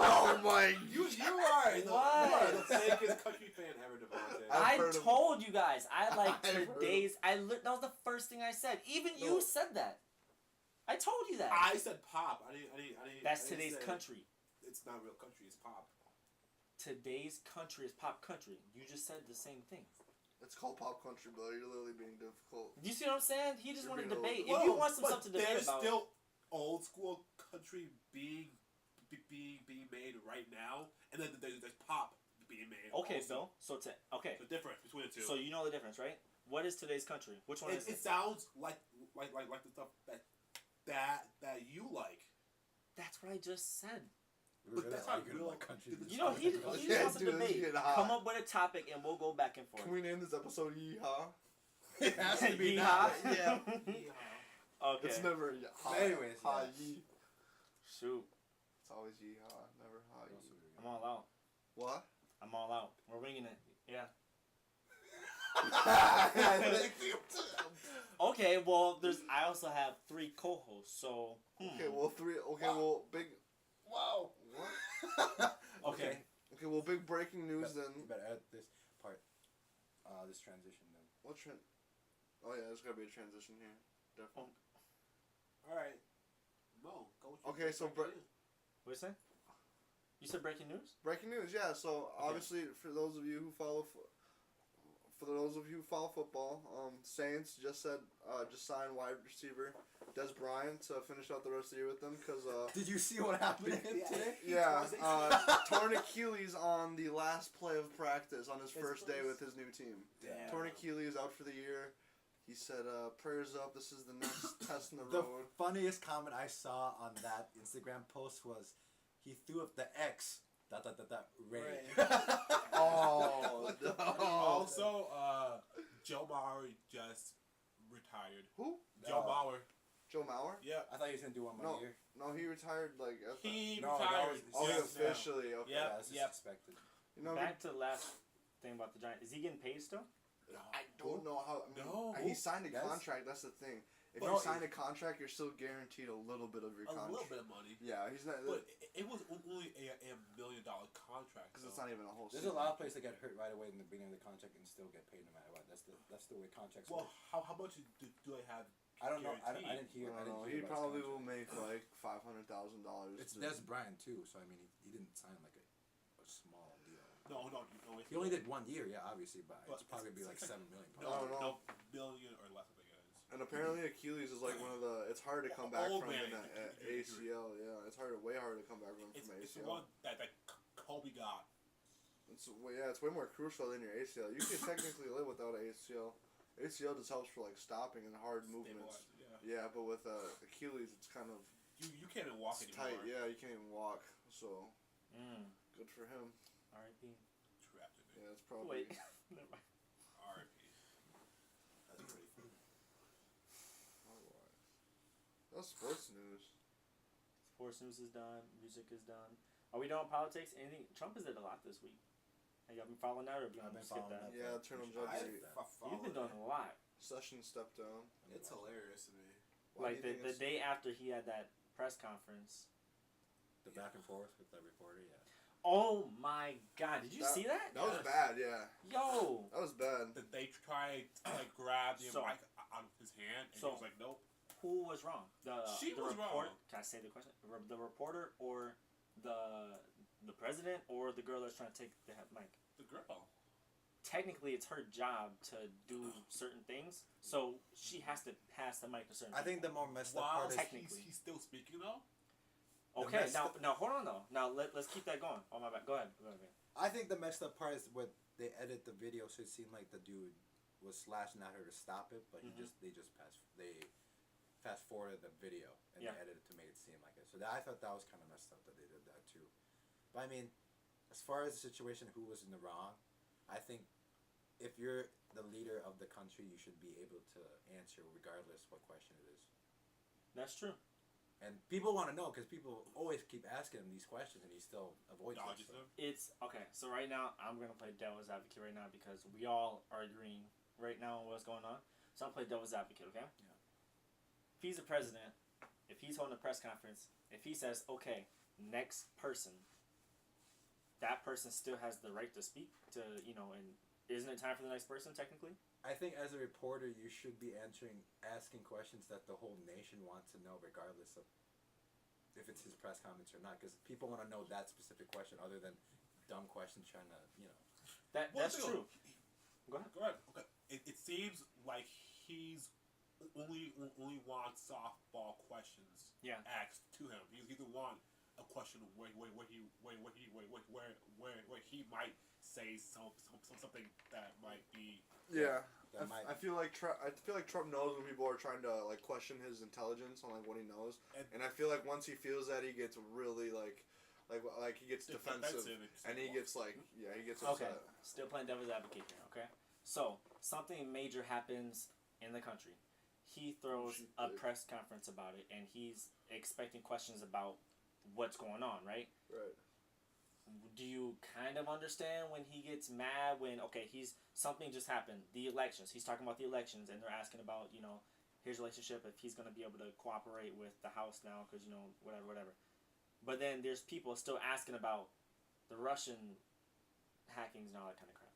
Oh my! You are You What? are the fakest country fan ever, Davonte. I've I heard of- told you guys. I like I've heard of- today's. That was the first thing I said. Even No. you said that. I told you that. I said pop. I didn't. That's I didn't today's say- country. It's not real country. It's pop. Today's country is pop country. You just said the same thing. It's called pop country, bro. You're literally being difficult. Do you see what I'm saying? He just You're wanted to being debate. old. If you want some But stuff to debate there's about, still old school country being made right now, and then there's pop being made. okay, also. Phil. Okay. The difference between the two. So you know the difference, right? What is today's country? Which one is it it? sounds like the stuff that you like. That's what I just said. We're But that's really not arguing real- about country. Dude, You know, he just Yeah, wants to dude, this is debate. getting hot. Come up with a topic and we'll go back and forth. Can we name this episode Yee-Haw? It has to be Yee-Haw? now. Yeah. Okay. It's never Yee-Haw. Anyways, Ha yeah. Yee. Shoot. It's always Yee-Haw, never Ha Yee. I'm all out. What? I'm all out. We're winging it. Yeah. Okay, well, I also have 3 co-hosts, so. Okay, well, three. Okay, well, big. Wow. What? Okay. Okay, well, big breaking news You then. better add this part. This transition then. What Oh yeah, there's gotta be a transition here. Definitely. All right, Mo, go with your Okay, so breaking news. What you say? You said breaking news? Breaking news, yeah. So obviously, for those of you who follow, football, Saints just signed wide receiver Des Bryant to finish out the rest of the year with them because Did you see what happened to him today? yeah, torn Achilles on the last play of practice on his first day with his new team. Damn. Torn Achilles out for the year. He said, "Prayers up. This is the next test in the The road." funniest comment I saw on that Instagram post was, he threw up the X. ... Ray. Oh, no. Also, Joe Mauer just retired. Who? Joe Oh. Mauer. Joe Mauer? Yeah. I thought he was gonna do one more No. year. No, he retired like. At the, He No, that retired. was- oh, he Yes, officially. Okay. Yep, Yeah, this is yep. expected. You know, Back to the last thing about the Giants. Is he getting paid still? I don't know how. I mean, No. He signed a Yes. contract. That's the thing. If But you no, sign a contract, you're still guaranteed a little bit of your A contract. little bit of money. Yeah, he's not. But it was only a $1 million contract. Because So. it's not even a whole There's season. a lot of players that get hurt right away in the beginning of the contract and still get paid no matter what. That's the way contracts Well, work. how much do they have? I don't know. I guaranteed? didn't hear. I I don't know. didn't He hear about probably his will contract. make like $500,000. It's Des Bryant too, so I mean he didn't sign like a small deal. No. He only did 1 year, yeah, obviously, but Well, it's probably be like it's 7 million. No, I don't know. no, million or less, I think it is. And apparently Achilles is like one of the. It's hard to come back Old from man in a ACL. Yeah, it's way harder to come back from It's the ACL. one that Kobe got. It's way more crucial than your ACL. You can technically live without an ACL. ACL just helps for like stopping and hard movements. Stabilized, Yeah, but with Achilles, it's kind of You can't even walk it's anymore. tight. Yeah, you can't even walk. So good for him. R.I.P. Tragedy. Yeah, it's probably. Wait. Never mind. R.I.P. That's pretty funny. That's sports news. Sports news is done. Music is done. Are we done with politics? Anything? Trump has did a lot this week. Have y'all been following that, or have you I've been skip following that? that. Yeah, Eternal Judge. You've been doing a lot. Session stepped down. It's hilarious to me. Why Like do you think the it's- day after he had that press conference. The back and forth with the reporter, yeah. Oh my God! Did you see that? That was Yes. bad. Yeah, Yo. that was bad. That they tried to like grab the So- mic out of his hand, and So- he was like, "Nope." Who was wrong? She the was report. wrong. Can I say the question? The reporter or the president or the girl that's trying to take the mic? The girl. Technically, it's her job to do certain things, so she has to pass the mic to certain. I think the more messed up While part is technically- he's still speaking though. Okay, messed now hold on though. Now let's keep that going. Oh my bad. Go ahead. I think the messed up part is when they edit the video, so it seemed like the dude was slashing at her to stop it, but Mhm. they fast forwarded the video and Yeah. they edited to make it seem like it. So I thought that was kind of messed up that they did that too. But I mean, as far as the situation, who was in the wrong, I think if you're the leader of the country, you should be able to answer regardless what question it is. That's true. And people want to know because people always keep asking him these questions, and he still avoids Dodges them. them. It's okay. So right now, I'm gonna play devil's advocate right now because we all are agreeing right now on what's going on. So I'm playing devil's advocate. Okay. Yeah. If he's the president, if he's holding a press conference, if he says, "Okay, next person," that person still has the right to speak. And isn't it time for the next person technically? I think as a reporter, you should be asking questions that the whole nation wants to know, regardless of if it's his press conference or not, because people want to know that specific question, other than dumb questions trying to, That's Well, true. Go ahead. Go ahead. Okay. It seems like he's only wants softball questions Yeah. asked to him. He doesn't want a question where he might say something that might be. Yeah, that might. I feel like Trump knows when people are trying to like question his intelligence on like what he knows, and I feel like once he feels that, he gets really like he gets defensive, and he gets he gets Okay. upset. Still playing devil's advocate here. Okay. So something major happens in the country. He throws She a did. press conference about it, and he's expecting questions about what's going on, right? Right. Do you kind of understand when he gets mad when something just happened, the elections, he's talking about the elections, and they're asking about his relationship, if he's going to be able to cooperate with the House now because whatever, but then there's people still asking about the Russian hackings and all that kind of crap.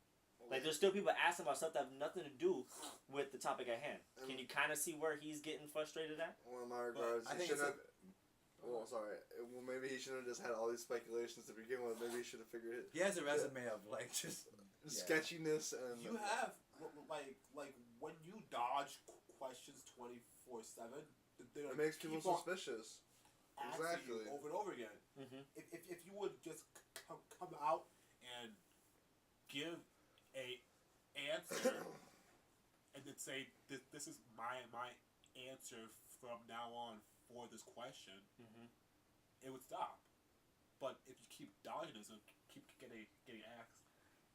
Like there's still people asking about stuff that have nothing to do with the topic at hand. Can you kind of see where he's getting frustrated at? Well, in my regards, I he think shouldn't it's have. Well, sorry. Well, maybe he shouldn't have just had all these speculations to begin with. Maybe he should have figured it. He has a resume of like just Sketchiness and. You have like when you dodge questions 24/7, It makes people suspicious. Exactly. Exactly. Over and over again. Mm-hmm. If you would just come out and give a answer and then say this is my answer from now on for this question, Mm-hmm. it would stop. But if you keep dodging this and keep getting asked,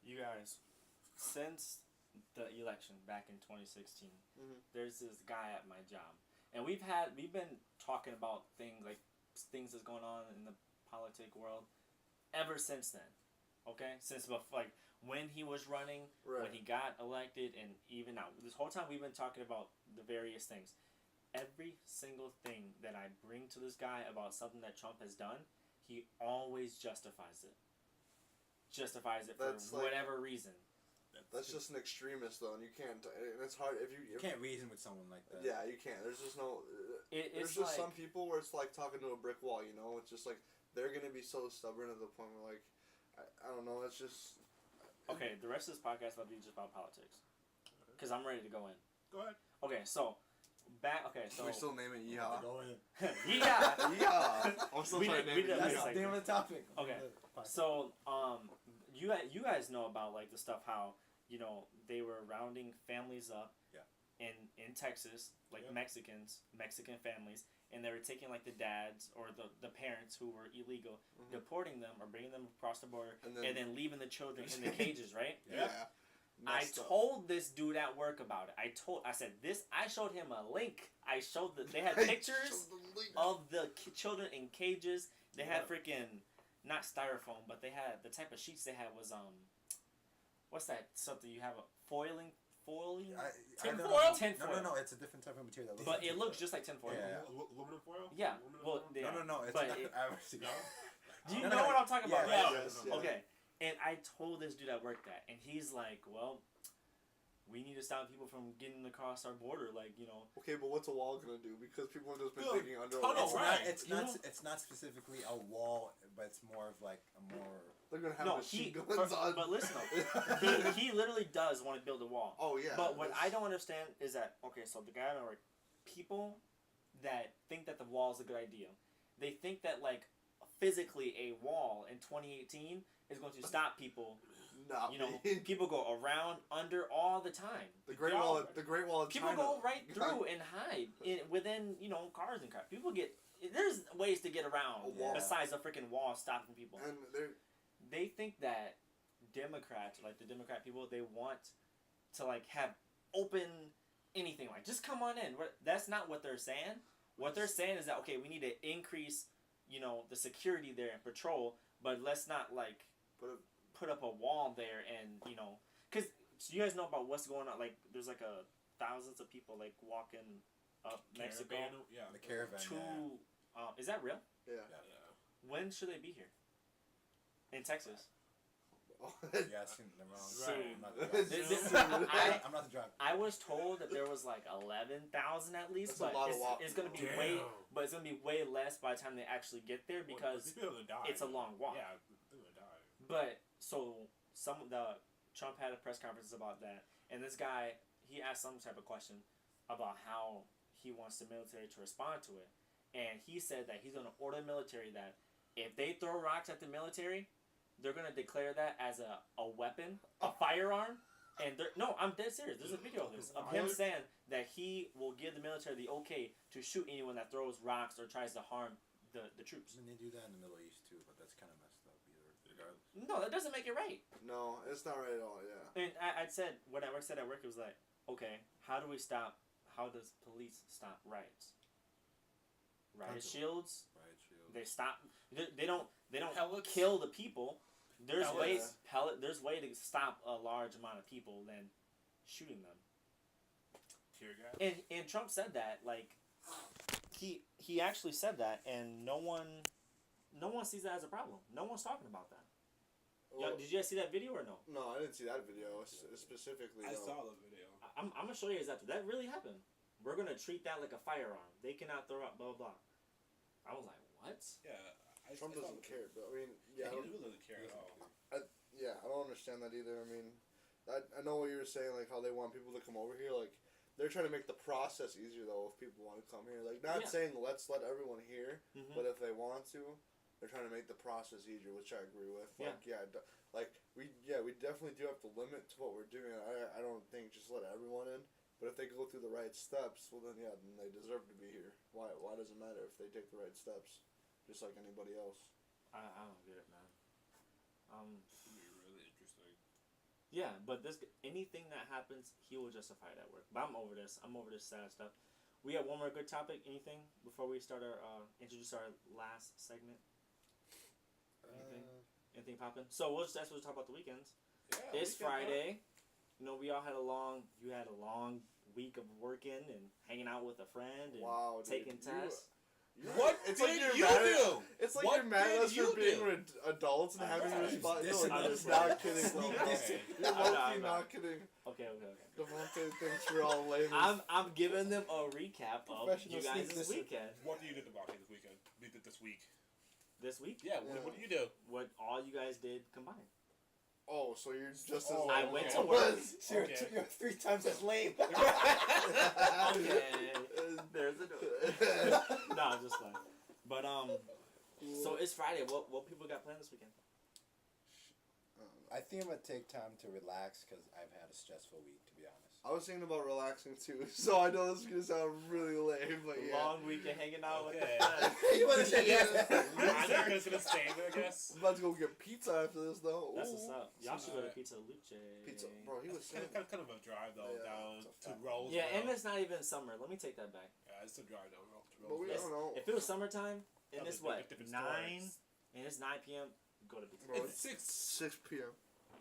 You guys, since the election back in 2016, there's this guy at my job, and we've been talking about things that's going on in the politic world ever since then. Okay, since when he was running, Right. when he got elected, and even now, this whole time we've been talking about the various things. Every single thing that I bring to this guy about something that Trump has done, he always justifies it. For That's like- whatever reason. That's just an extremist, though, and you can't. And it's hard if you can't reason with someone like that. Yeah, you can't. There's just no. It's There's just like, some people where it's like talking to a brick wall. It's just like they're gonna be so stubborn at the point where like, I don't know. It's just. okay, the rest of this podcast will be just about politics. Because I'm ready to go in. go ahead. Okay, so back. Okay, so Can we still name it Yee-Haw? Go in. yeah. Yeehaw! I'm still We trying to did- name we it did- That's Yeehaw. like the name of the topic. Okay. So you guys know about like the stuff how they were rounding families up. Yeah. In Texas, like Yeah. Mexican families, and they were taking like the dads or the parents who were illegal, Mhm. deporting them or bringing them across the border, And and then- then leaving the children in the cages, right? Yeah. I Messed up. told this dude at work about it. I said this. I showed him a link. I showed that they had Hey, pictures show the link. of the children in cages. They had Yeah. freaking not styrofoam, but they had the type of sheets they had was what's that something you have a foiling. Tinfoil? Tinfoil. No, it's a different type of material. That But it looks just like tinfoil. Yeah. Aluminum foil? Yeah, Aluminum well, foil? yeah. No, it's But not. it- Obviously, Do you No, know no, what I'm talking about? yeah, right? yes, yeah. Okay. And I told this dude at work that, and he's like, "Well, we need to stop people from getting across our border, like Okay, but what's a wall gonna do? Because people have just been Good digging under a tunnel, wall. right. It's not specifically a wall, but it's more of like a more. They're gonna have No, machine guns on. but listen, he literally does want to build a wall. Oh yeah. But what that's- I don't understand is that so the guy at work, people that think that the wall is a good idea, they think that like physically a wall in 2018 is going to stop people. Nah, People go around, under all the time. the Great Wall. The Great Wall of People China. go right through and hide within cars and crap. People get there's ways to get around A wall. besides a freaking wall stopping people. And they're They think that Democrats, like the Democrat people, they want to like have open anything, like just come on in. That's not what they're saying. What they're saying is that okay, we need to increase, the security there and patrol, but let's not like put up a wall there and because you guys know about what's going on. Like there's like thousands of people like walking up Mexico Caravan, yeah. The caravan. to. Is that real? yeah. When should they be here? In Texas. Yeah, it's in the wrong. Right. I'm not the driver. I was told that there was like 11,000 at least, That's a but lot of walk. it's gonna be Damn. but it's gonna be way less by the time they actually get there because People are gonna die. it's a long walk. Yeah, they're gonna die. But so Trump had a press conference about that, and this guy he asked some type of question about how he wants the military to respond to it, and he said that he's gonna order the military that if they throw rocks at the military, they're gonna declare that as a weapon, a firearm. And I'm dead serious. There's a video of this of him saying that he will give the military the okay to shoot anyone that throws rocks or tries to harm the troops. I mean, they do that in the Middle East too, but that's kind of messed up regardless. No, that doesn't make it right. No, it's not right at all. Yeah. And I said what I said at work, it was like, okay, how does police stop riots? Riot shields. Riot shield. They stop. They don't Pellets? kill the people. There's Pellets. There's way to stop a large amount of people than shooting them. Tear gas. And Trump said that like he actually said that, and no one sees that as a problem. No one's talking about that. Well, Did you guys see that video or no? no, I didn't see that video specifically. I no. saw the video. I'm gonna show you guys that. That really happened. We're gonna treat that like a firearm. They cannot throw out blah blah. I was like, what? Yeah. Trump doesn't care, but I mean, Yeah, yeah, he really doesn't care at all. yeah, I don't understand that either. I mean, I know what you were saying, like how they want people to come over here. Like they're trying to make the process easier though. If people want to come here, like not Yeah. saying let's let everyone here, Mm-hmm. but if they want to, they're trying to make the process easier, which I agree with. Like we definitely do have to limit to what we're doing. I don't think just let everyone in. But if they go through the right steps, well then then they deserve to be here. Why does it matter if they take the right steps? Just like anybody else. I don't get it, man. It's gonna be really interesting. Yeah, but anything that happens, he will justify it at work. But I'm over this. I'm over this sad stuff. We have one more good topic. Anything before we start introduce our last segment? Anything popping? So that's what we'll talk about the weekends. Yeah. It's Friday. You all had you had a long week of working and hanging out with a friend and Wow, dude. taking tests. What It's did like you're you mad at- do? It's like What you're mad did at us you for being do? adults and having to know. respond. This No, is I'm just not- not kidding. Sneak You're this in. low-key I'm not kidding. Okay. Davonte thinks we're all lame. I'm giving them a recap of Professional you guys' sneak this in. weekend. What do you do about it this weekend? This week? This week? Yeah. What do you do? What all you guys did combined. Oh, so you're just as Oh, I lame went as to I work. was. You're, Okay. you're 3 times as lame. Okay. There's a no, just like. But so it's Friday. What people got planned this weekend? I think I'm gonna take time to relax because I've had a stressful week, to be honest. I was thinking about relaxing too, so I know this is gonna sound really lame, but yeah. Long weekend hanging out with the Okay. friends. You wanna say yes? I'm just gonna stay there, I guess. I'm about to go get pizza after this though. That's Ooh. what's up. Y'all should go to Pizza Luce. Pizza, bro. He was saying. Kind of a drive though Yeah, down it's a to fact. Roseville. Yeah, and it's not even summer. Let me take that back. Yeah, it's a drive down to But we Yes. don't know. If it was summertime and Oh, it's there's what different 9 stories. and it's 9 p.m. Go to Pizza. Bro, It's 6. 6 p.m.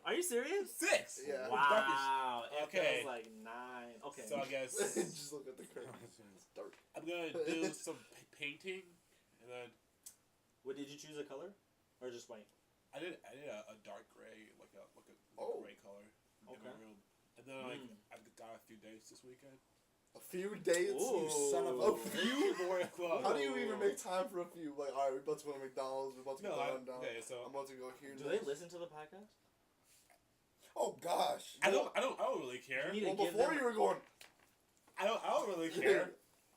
Are you serious? 6. Yeah. Wow. It Okay. feels like 9. Okay. So I guess Just look at the curtains. It's dark. I'm gonna do some painting, and then What did you choose a color, or just white? I did a dark gray, like a Oh. gray color in Okay. my room, and then I've got a few dates this weekend. A few dates, Ooh. you son of a few. More club. How do you even make time for a few? Like, all right, we're about to go to McDonald's. We're about to No, go down. okay, so I'm about to go here. Do they listen to the podcast? Oh gosh. I don't really care. You need Well, to give before them, you were going. I don't really care.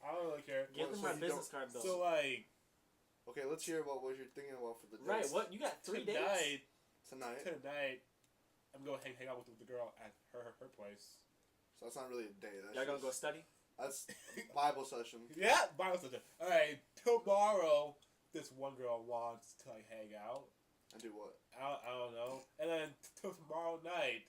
I don't really care. give them So our you business card bill. So like Okay, let's hear about what you're thinking about for the dates. Right. What you got? 3 dates? Tonight. tonight, I'm gonna hang out with the girl at her place. So that's not really a date. That's Y'all gonna go just- study? That's Bible session. Yeah, Bible study. All right, tomorrow, this one girl wants to like hang out. And do what? I don't know. And then tomorrow night,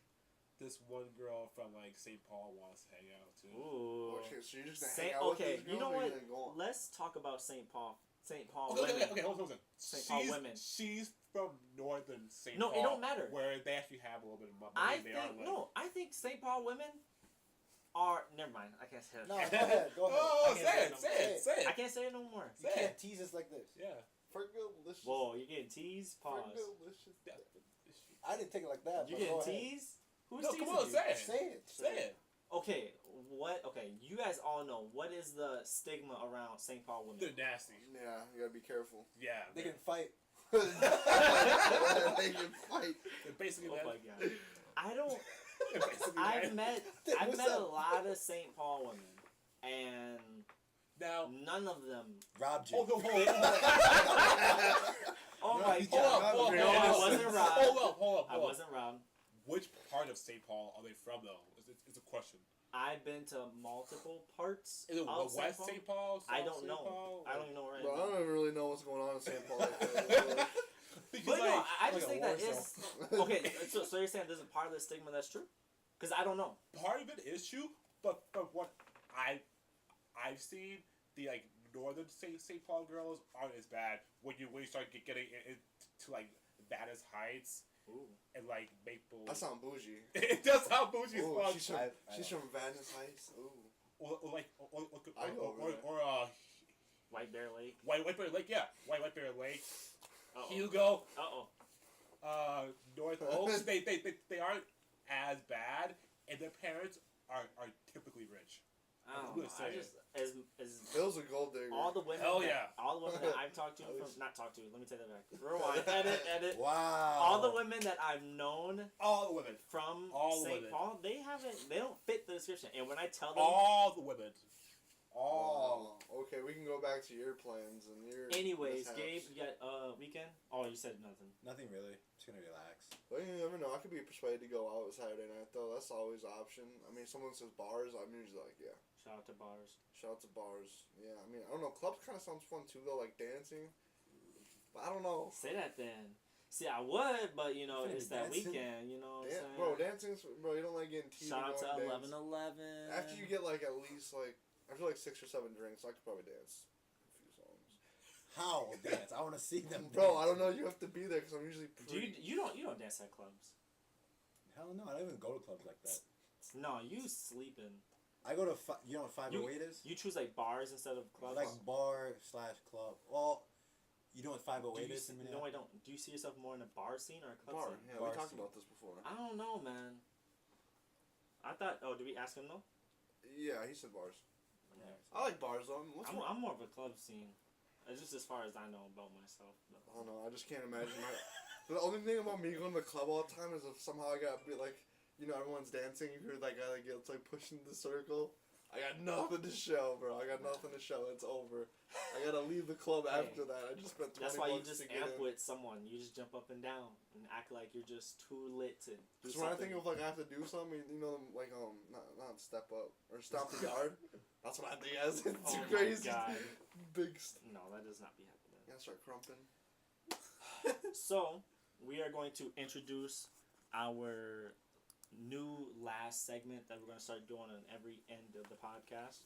this one girl from like St. Paul wants to hang out too. Ooh. Okay, so you're just gonna Saint, hang out okay, with these you know girls, or what? you're gonna go on? Let's talk about St. Paul. St. Paul Okay, women. okay, hold on. St. Paul women. She's from northern St. No, Paul. it don't matter. Where they actually have a little bit of money. I They think are, like, no. I think St. Paul women are. Never mind. I can't say it. No, go ahead. Go ahead. Oh, I can't say it. I can't say it no more. You can't tease us like this. Yeah. Fergalicious. Whoa, you're getting teased. Pause. Fergalicious. I didn't take it like that. You're but go getting ahead. teased. Who's No, teasing come on, you? say it. Say it. Say it. Okay, what? Okay, you guys all know what is the stigma around St. Paul women. They're nasty. Yeah, you gotta be careful. Yeah. They can fight. They can fight. They're basically Oh that. my god. I don't. They're basically I've that. met What's a up? lot of St. Paul women, and Now, none of them. Robbed you. hold on. Oh No, my you god! can't. No, I wasn't robbed. Hold up. I wasn't robbed. Which part of St. Paul are they from, though? It's a question. I've been to multiple parts Is it of St. West Paul. St. Paul? I South don't St. know. Paul? I don't even know where Bro, I I am. don't even really know what's going on in St. Paul. Like that. Because, But no, like, I just like a think that war is okay. So you're saying there's a part of the stigma that's true? Because I don't know. part of it is true, but from what I've seen, the like northern St. Paul girls aren't as bad when you start getting into like Venice Heights Ooh. and like Maple. That sound bougie. It does sound bougie as Ooh, fuck. she's from Venice Heights. Ooh. Or I go over there. White Bear Lake. White Bear Lake, yeah, White Bear Lake, Uh-oh. Hugo, Uh-oh. North Oaks. they aren't as bad, and their parents are typically rich. I don't gonna know. say I just as Bill's a gold digger. all the women. Hell that, yeah. All the women that I've talked to from not talked to. Let me take that back. Rewind. Edit. Wow. All the women that I've known All the women, from All the St. women. Paul, they don't fit the description. And when I tell them, all the women, all. Oh, okay, we can go back to your plans and your. anyways, mishaps. Gabe, you got weekend? Oh, you said nothing. Nothing really. Just gonna relax. Well, you never know. I could be persuaded to go out Saturday night, though. That's always an option. I mean, someone says bars, I'm usually like, yeah. Shout out to bars. Shout out to bars. Yeah, I mean, I don't know. Clubs kind of sounds fun, too, though, like dancing. But I don't know. Say that then. See, I would, but you know, Finna it's be that dancing. weekend. You know what I'm saying? Bro, dancing's... Bro, you don't like getting teased. Shout out to going dance. 11:11. After you get, like, at least, like... After, like, 6 or 7 drinks, I could probably dance a few songs. How dance? I want to see them. Bro, dance. I don't know. You have to be there, because I'm usually Do pretty... you don't dance at clubs? Hell no, I don't even go to clubs like that. No, you sleeping. I go to you know what 508 is? You choose like bars instead of clubs. Like bar / club. Well, you know what 508 is in No, I Minneapolis? don't. Do you see yourself more in a bar scene or a club Bar. scene? Yeah, Bar we talked scene. about this before. I don't know, man. I thought. Oh, did we ask him though? Yeah, he said bars. Yeah. I like bars, though. What's wrong? I'm more of a club scene. It's just as far as I know about myself. But. I don't know. I just can't imagine. The only thing about me going to the club all the time is if somehow I got be like, you know, everyone's dancing. You hear that guy that gets like pushed into the circle. I got nothing to show, bro. I got nothing to show. It's over. I gotta leave the club after that. I just spent 20 That's why you bucks just to get amp in. with someone. You just jump up and down and act like you're just too lit to do Because when I something. think of like I have to do something, you know, like not step up or stomp the yard. That's what I think as. It's Oh my crazy. God. Big. No, that does not be happening. Yeah, start crumping. So, we are going to introduce our new last segment that we're going to start doing on every end of the podcast.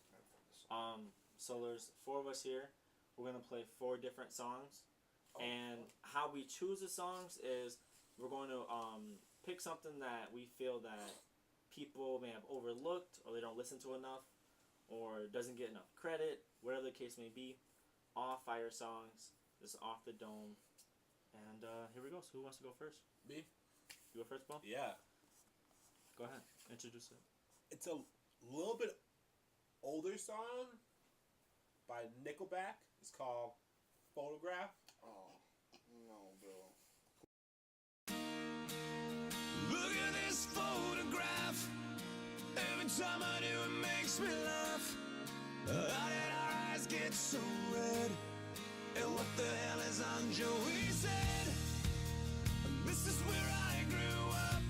So there's 4 of us here. We're going to play 4 different songs. And how we choose the songs is we're going to pick something that we feel that people may have overlooked or they don't listen to enough or doesn't get enough credit, whatever the case may be. All fire songs. This is Off the Dome. And here we go. So who wants to go first? Me? You go first, Paul? Yeah. Go ahead. Introduce it. It's a little bit older song by Nickelback. It's called Photograph. Oh no, Bill. Look at this photograph. Every time I do, it makes me laugh. How did our eyes get so red? And what the hell is on Joey's head? This is where I grew up.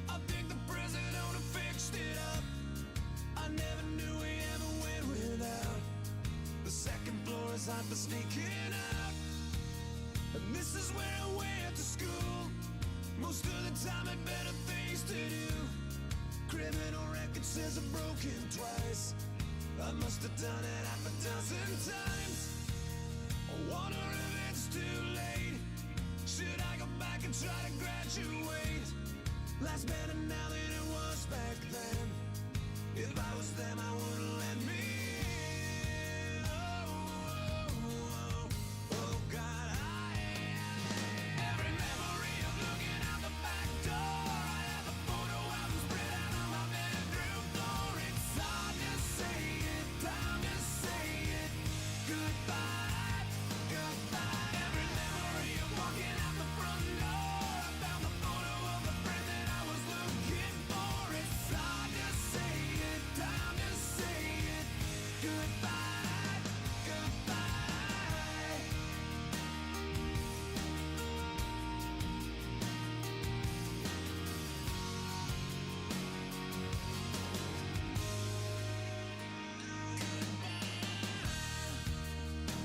I think the president fixed it up. I never knew we ever went without. The second floor is hot for sneaking out. And this is where I went to school. Most of the time had better things to do. Criminal record says I've broken twice. I must have done it half a dozen times. I wonder if it's too late. Should I go back and try to graduate? Life's better now than it was back then. If I was them, I wouldn't let me in. Oh, God, every memory of looking out the back door. I have a photo album spread out on my bedroom floor. It's hard to say it, time to say it. Goodbye, goodbye. Every memory of walking out the front door. I found the photo of the friend that I was looking for. It's hard to say it, time to say it. Goodbye, goodbye.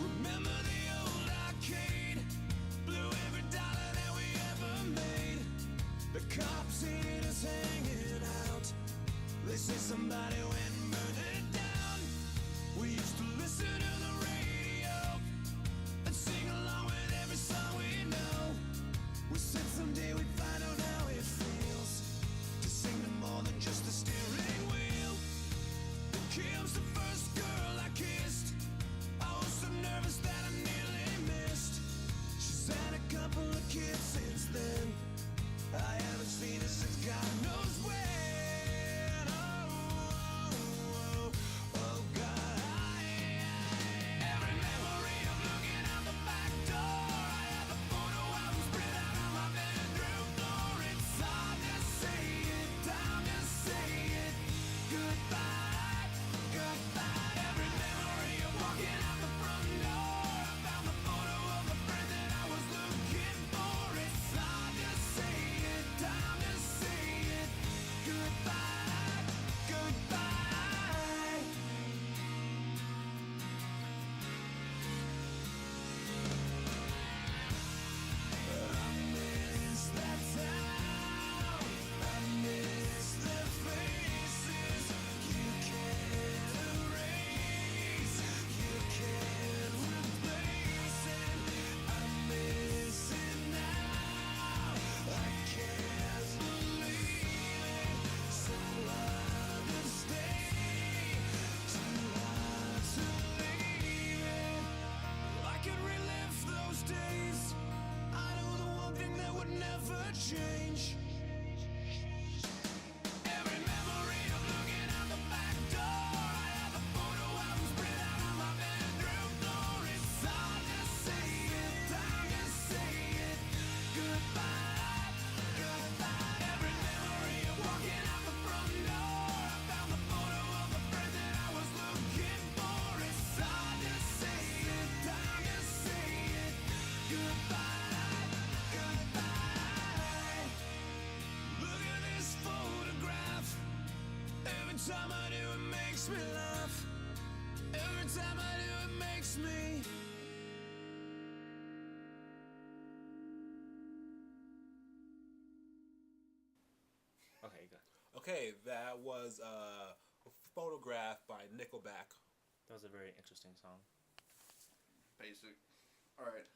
Remember the old arcade? Blew every dollar that we ever made. The cops hated us hanging out. They say somebody went and burned it down. We used to listen to the radio and sing along with every song we know. We said someday we'd find out how it feels to sing to more than just the steering wheel. Kim's the first girl I kissed. I was so nervous that I nearly missed. She's had a couple of kids since then. I haven't seen her since God knows when. Oh, God, time I do, it makes me laugh. Every time I do, it makes me. Okay, good. Okay, that was Photograph by Nickelback. That was a very interesting song. Basic. All right.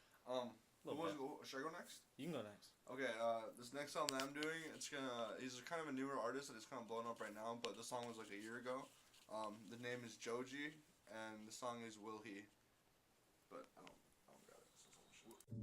Should I go next? You can go next. Okay. This next song that I'm doing, he's kind of a newer artist that is kind of blowing up right now, but the song was like a year ago. The name is Joji, and the song is Will He. But I don't got it. This is bullshit.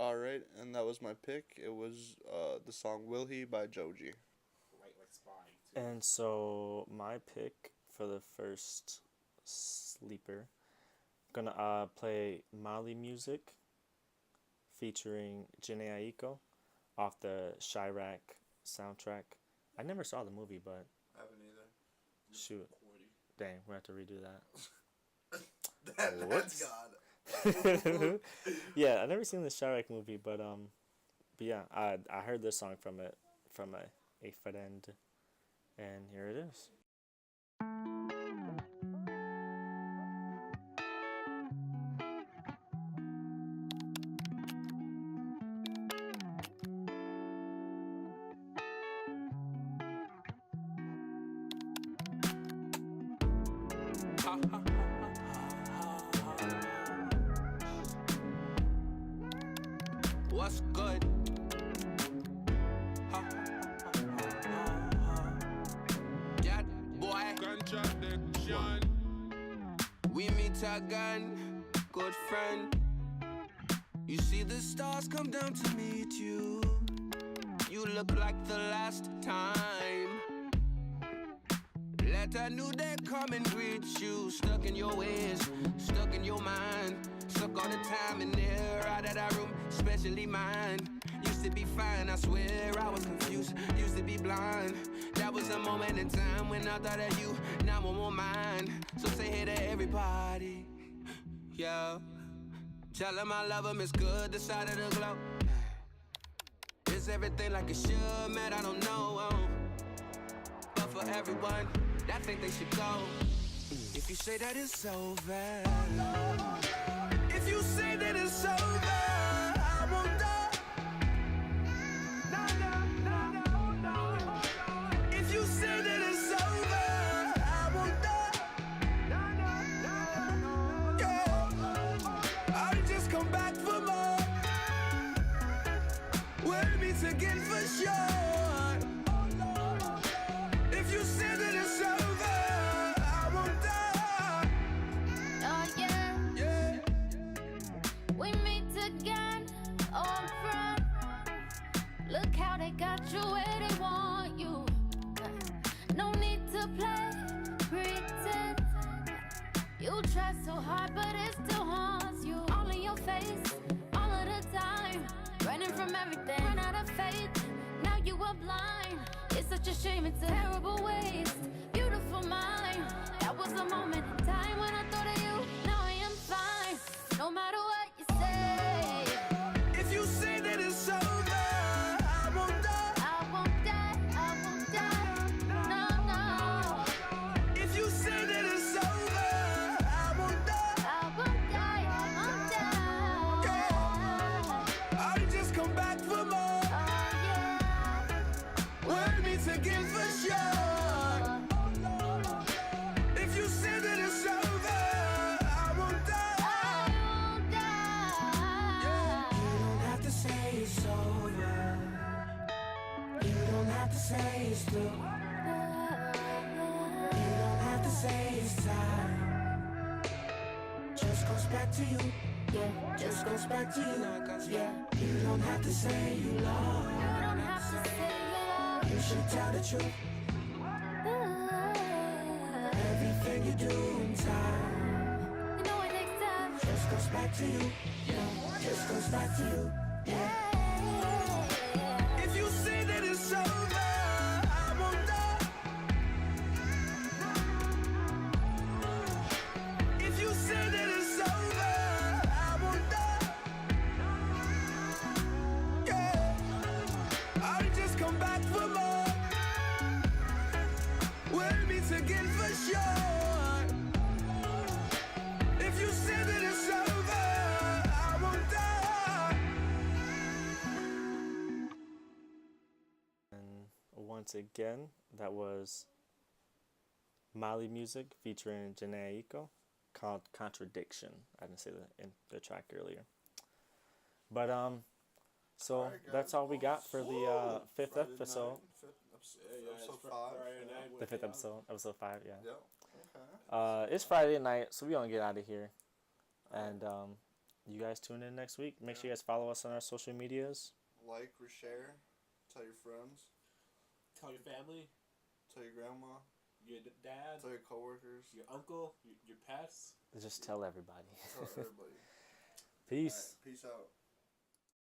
Alright, and that was my pick. It was the song Will He by Joji. Right, like Spy. Too. And so my pick for the first sleeper, gonna play Mali music featuring Jhene Aiko off the Chirac soundtrack. I never saw the movie, but I haven't either. shoot, Corny. dang, we have to redo that. That's God. Yeah, I never seen the Chirac movie, but yeah, I heard this song from a friend, and here it is. what's good? That boy. Contradiction. We meet again, good friend. You see the stars come down to meet you. You look like the last time. Let a new day come and greet you. Stuck in your ways, stuck in your mind. Stuck all the time in there, out of that room, especially mine. Used to be fine, I swear I was confused. Used to be blind. That was a moment in time when I thought of you. Now I'm on mine. So say hey to everybody. Yeah. Tell them I love them, it's good, the side of the globe. Is everything like it should, man, I don't know. But for everyone that think they should go, if you say that it's over, if you say that it's over, I won't die. If you say that it's over, I won't die. Yeah, I'll just come back for more. We'll meet again for sure. If you say that it's over, I won't die. Oh yeah, Yeah. we meet again, old friend. Look how they got you where they want you. No need to play pretend. You try so hard, but it still haunts you. All in your face, all of the time. Running from everything, run out of faith. Now you are blind. It's such a shame, it's a terrible waste. Beautiful mind. That was a moment in time when I thought of you. Now I am fine. No matter what you say, If you say that it's over, I won't die. I won't die. I won't die. No, no. If you say that it's over, I won't die. I won't die. I won't die. I'll just come back for more. Oh yeah. We'll meet again for sure. If you say that it's over, I won't die. I won't die. You don't have to say it's over. You don't have to say it's through. You don't have to say it's time. Just goes back to you. Yeah. Just goes back to you. Yeah. You don't have to say you love. You don't have to say you You should tell the truth. love. Everything you do in time You know it takes time. just goes back to you. Yeah. Just goes back to you. Yeah. If you say that it's over, I won't die. If you say that it's over, I won't die. Yeah, I'll just come back for more. We'll meet again for sure. If you say that it's over, I won't die. And once again, that was Mali music featuring Jhene Aiko called Contradiction. I didn't say that in the track earlier. But so Alright, guys. that's all we got for the fifth Friday episode. night, Yeah, episode it's 5. Friday night The with, fifth episode, episode 5, yeah. Yeah. Okay. It's Friday night, so we gonna get out of here. And you guys tune in next week. Make sure you guys follow us on our social medias. Like, reshare, tell your friends, Tell your family, tell your grandma, your dad, tell your coworkers, your uncle, your pets. Just tell everybody. tell everybody. Peace. Alright, peace out.